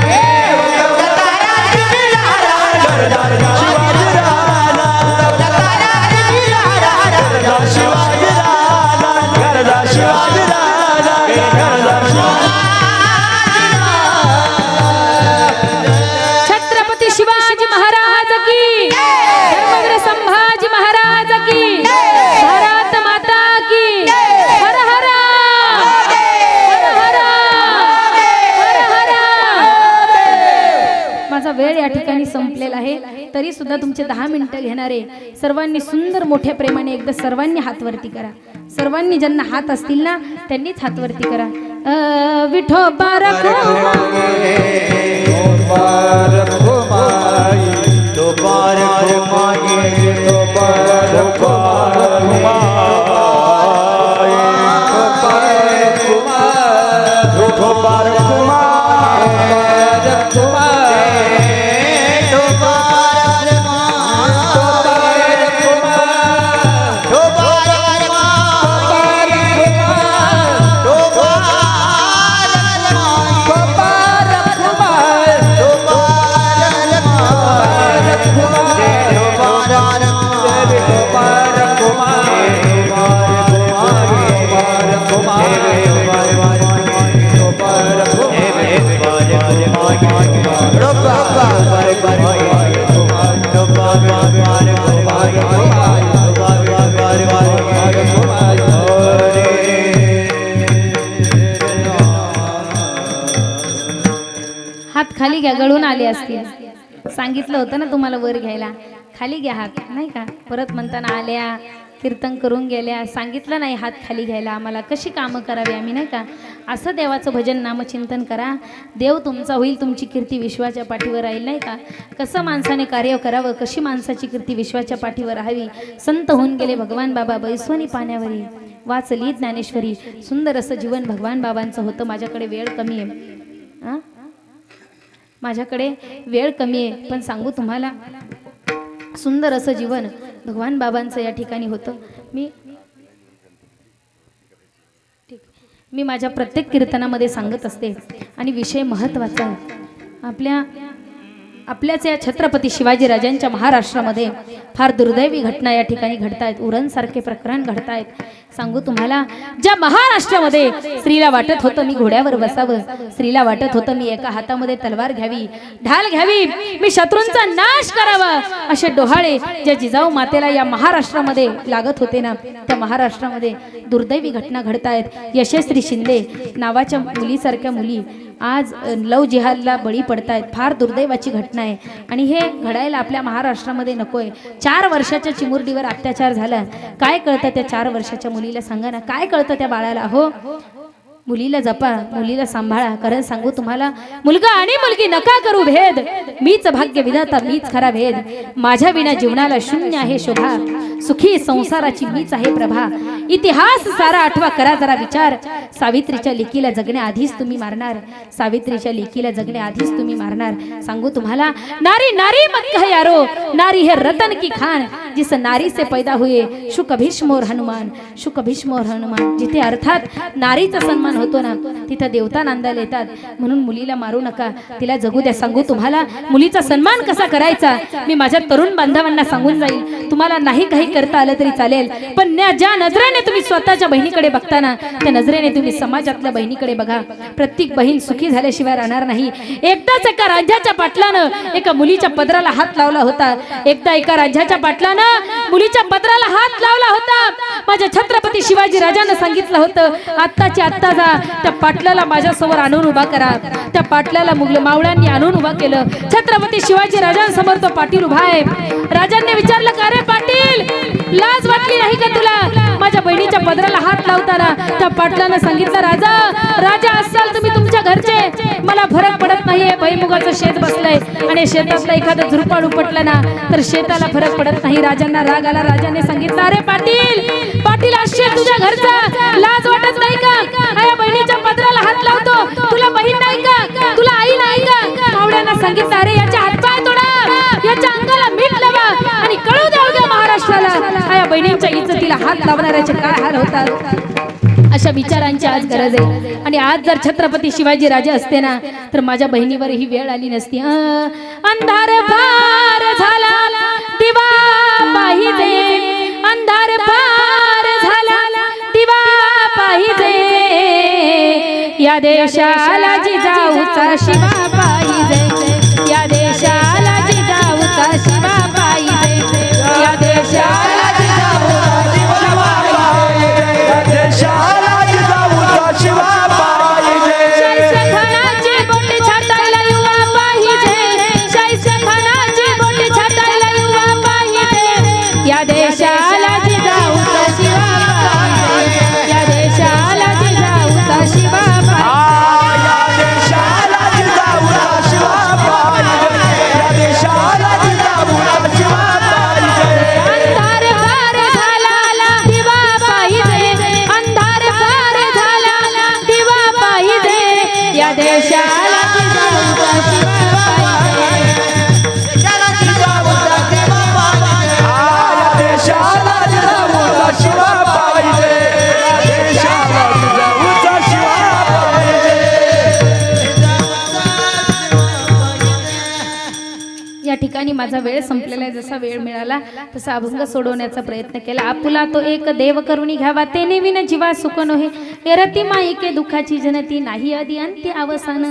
छत्रपती शिवाजी महाराज की धर्मवीर संभाजी महाराज की भारत माता की हर हर हर हर हर माझा वेळ या ठिकाणी संपलेला आहे. तरी सुद्धा तुमचे 10 मिनिटं घेणारे सर्वांनी सुंदर मोठ्या प्रेमाने एकदा सर्वांनी हात वरती करा. सर्वांनी ज्यांना हात असतील ना त्यांनीच हात वरती करा. विठोबा हात खाली घ्या. गळून आले असतील. सांगितलं होतं ना तुम्हाला वर घ्यायला. खाली घ्या हात नाही का. परत म्हणताना आल्या कीर्तन करून गेल्या सांगितलं नाही हात खाली घ्यायला. आम्हाला कशी कामं करावी आम्ही नाही का. असं देवाचं भजन नामचिंतन करा. देव तुमचा होईल. तुमची कीर्ती विश्वाच्या पाठीवर राहील नाही का. कसं माणसाने कार्य करावं कशी माणसाची कीर्ती विश्वाच्या पाठीवर राहावी. संत होऊन गेले भगवान बाबा बैसवणी पाण्यावरी वाचली ज्ञानेश्वरी. सुंदर असं जीवन भगवान बाबांचं होतं. माझ्याकडे वेळ कमी आहे. माझ्याकडे वेळ कमी आहे पण सांगू तुम्हाला सुंदर असं जीवन भगवान बाबांचं या ठिकाणी होतं. मी माझ्या प्रत्येक कीर्तनामध्ये सांगत असते आणि विषय महत्त्वाचा आहे. आपल्याच या छत्रपती शिवाजी राजांच्या महाराष्ट्रामध्ये फार दुर्दैवी घटना या ठिकाणी घडतायत. उरणसारखे प्रकरण घडतायत. सांगू तुम्हाला, ज्या महाराष्ट्रामध्ये स्त्रीला वाटत होतं मी घोड्यावर बसावं, स्त्रीला वाटत होतं मी एका हातामध्ये तलवार घ्यावी, ढाल घ्यावी, मी शत्रूंचा नाश करावा, असे डोहाळे ज्या जिजाऊ मातेला या महाराष्ट्रामध्ये लागत होते ना, त्या महाराष्ट्रामध्ये दुर्दैवी घटना घडतायत। यशस्वी शिंदे नावाच्या मुलीसारख्या मुली आज लव जिहादला बळी पडतायत। फार दुर्दैवाची घटना आहे आणि हे घडायला आपल्या महाराष्ट्रामध्ये नकोय। 4 वर्षाच्या चिमुरडीवर अत्याचार झाला, काय कळतं त्या 4 वर्षाच्या मुलीला? सांगा ना, काय कळतं त्या बाळाला? हो, मुलीला जपा, मुलीला सांभाळा, कारण सांगू तुम्हाला, मुलगा आणि मुलगी नका करू भेद, मीच भाग्य विधाता, मीच खरा भेद, माझ्या विना जीवनाला शून्य आहे शोभा, सुखी संसाराची मीच आहे प्रभा, इतिहास सारा आठवा, करा जरा विचार, सावित्रीच्या लेकीला जगण्याआधीच तुम्ही मारणार, सावित्रीच्या लेकीला जगण्याआधीच तुम्ही मारणार। सांगू तुम्हाला, नारी नारी मत कहे यारो, नारी है रतन की खान, जिस नारी से पैदा हुए शुक भीष्म और हनुमान, शुक भीष्म और हनुमान। जिथे अर्थात नारीचा सन्मान होतो ना, तिथं देवता नांदायला येतात। म्हणून मुलीला मारू नका, तिला जगू द्या। सांगू तुम्हाला, मुलीचा सन्मान कसा करायचा मी माझ्या तरुण बांधवांना सांगून जाईल। तुम्हाला नाही काही करता आलं तरी चालेल, पण ज्या नजरेने तुम्ही स्वतःच्या बहिणीकडे बघताना, त्या नजरेने तुम्ही समाजातल्या बहिणीकडे बघा। प्रत्येक बहीण सुखी झाल्याशिवाय राहणार नाही। एकदाच एका राज्याच्या पाटलानं एका मुलीच्या पदराला हात लावला होता, एकदा एका राज्याच्या पाटलानं मुलीच्या पदराला हात लावला होता। माझ्या छत्रपती शिवाजी राजांना सांगितलं होतं, आत्ताची आत्ता जा, त्या पाटलाला माझ्यासमोर आणून उभा करा। त्या पाटलाला मुघल मावळ्यांनी आणून उभा केलं। छत्रपती शिवाजी राजांसमोर तो पाटील उभा आहे। राजांनी विचारलं, का रे पाटील, लाज वाटली नाही का तुला माझ्या बहिणीच्या पदराला हात लावताना? त्या पाटलानं सांगितलं, राजा असाल तुम्ही तुमच्या घरचे, मला फरक पडत नाहीये, भुईमुगाचं शेत बसलंय आणि शेतातलं एखादं झुरपाड उपटलं ना तर शेताला फरक पडत नाही। राजांना राग आला, राजाने सांगितलं, अरे पाटील असेल तुझ्या घरचा, लाज वाटत नाही का? या बहिणीच्या पदराला हात लावतो, तुला बहीण नाही का, तुला आई नाही का? मावळ्यांना सांगितलं, अरे याच्या हातपाय तोडा, याच्या अंगाला मीठ लावा आणि कळू द्या उद्या महाराष्ट्राला या बहिणींच्या इज्जतीला हात लावणाऱ्याचे काय हाल होतात। अशा विचारांची आज गरज आहे। आणि आज जर छत्रपती शिवाजी राजे असते ना तर माझ्या बहिणीवर ही वेळ आली नसती। अंधार फार झाला दिवा पाहिजे, अंधार फार झाला दिवा पाहिजे, या देशाला जिजाऊचा शिवा पाहिजे, या देशाला जिजाऊचा शिवा पाहिजे, या देशाला जिजाऊचा शिवा पाहिजे, या देशाला जिजाऊचा शिवा पाहिजे, शाहीर खानाची बोटी छाटायला युवा पाहिजे, शाहीर खानाची बोटी छाटायला युवा पाहिजे, या देशाला जिजाऊचा शिवा पाहिजे, या देशाला जिजाऊचा शिवा या देशाला जिजाऊचा शिवा पाहिजे, या देशाला जिजाऊचा शिवा पाहिजे। अंधार फार झाला दिवा पाहिजे, अंधार फार झाला दिवा पाहिजे, या देशाला जिजाऊचा शिवा पाहिजे, देशाला जिजाऊचा शिवा पाहिजे, या देशाला जिजाऊचा शिवा पाहिजे, या देशाला जिजाऊचा शिवा पाहिजे। या ठिकाणी माझा वेळ संपलेला आहे। जसा वेळ मिळाला तसा अभंग सोडवण्याचा प्रयत्न केला। आपुला तो एक देव करुणी घ्यावा, तेने विन जीवा सुख नोहे, एरती माईके दुःखाची जनती, नाही आधी अंत्य अवसान।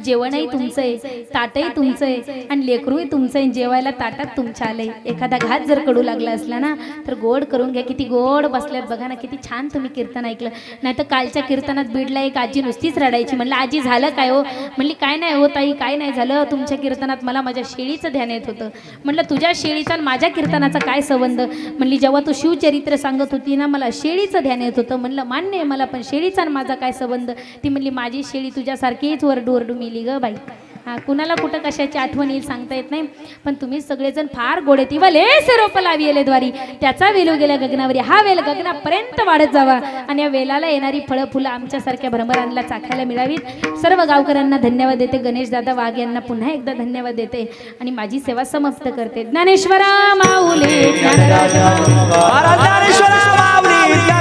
जेवणही तुमचंय, ताटही तुमचंय आणि लेकरूही तुमचंय, जेवायला ताटात तुमच्या आलंय। एखादा घात जर कडू लागला असला ना तर गोड करून घ्या। किती गोड बसल्यात बघा ना, किती छान तुम्ही कीर्तन ऐकलं। नाही तर कालच्या कीर्तनात बीडला एक आजी नुसतीच रडायची। म्हणलं, आजी झालं काय हो? म्हणली, काय नाही हो ताई, काय नाही झालं, तुमच्या कीर्तनात मला माझ्या शेळीचं ध्यान येत होतं। म्हणलं, तुझ्या शेळीचा आणि माझ्या कीर्तनाचा काय संबंध? म्हणली, जेव्हा तू शिवचरित्र सांगत होती ना मला शेळीचं ध्यान येत होतं। म्हणलं, मान्य आहे मला, पण शेळीचा आणि माझा काय संबंध? ती म्हणली, माझी शेळी तुझ्यासारखीच वरडू वरडू मिली ग बाई। कुणाला कुठं कशाची आठवण येईल सांगता येत नाही, पण तुम्ही सगळेजण फार गोडे ती वले से रोप लाविले द्वारी, त्याचा वेलो गेल्या गगनावरी, हा वेल गगनापर्यंत वाढत जावा आणि या वेलाला येणारी फळं फुलं आमच्यासारख्या भ्रमरांना चाखायला मिळावीत। सर्व गावकऱ्यांना धन्यवाद देते। गणेश दादा वाघ यांना पुन्हा एकदा धन्यवाद देते आणि माझी सेवा समाप्त करते। ज्ञानेश्वरा माऊली ज्ञानराज महाराज ज्ञानेश्वरा माऊली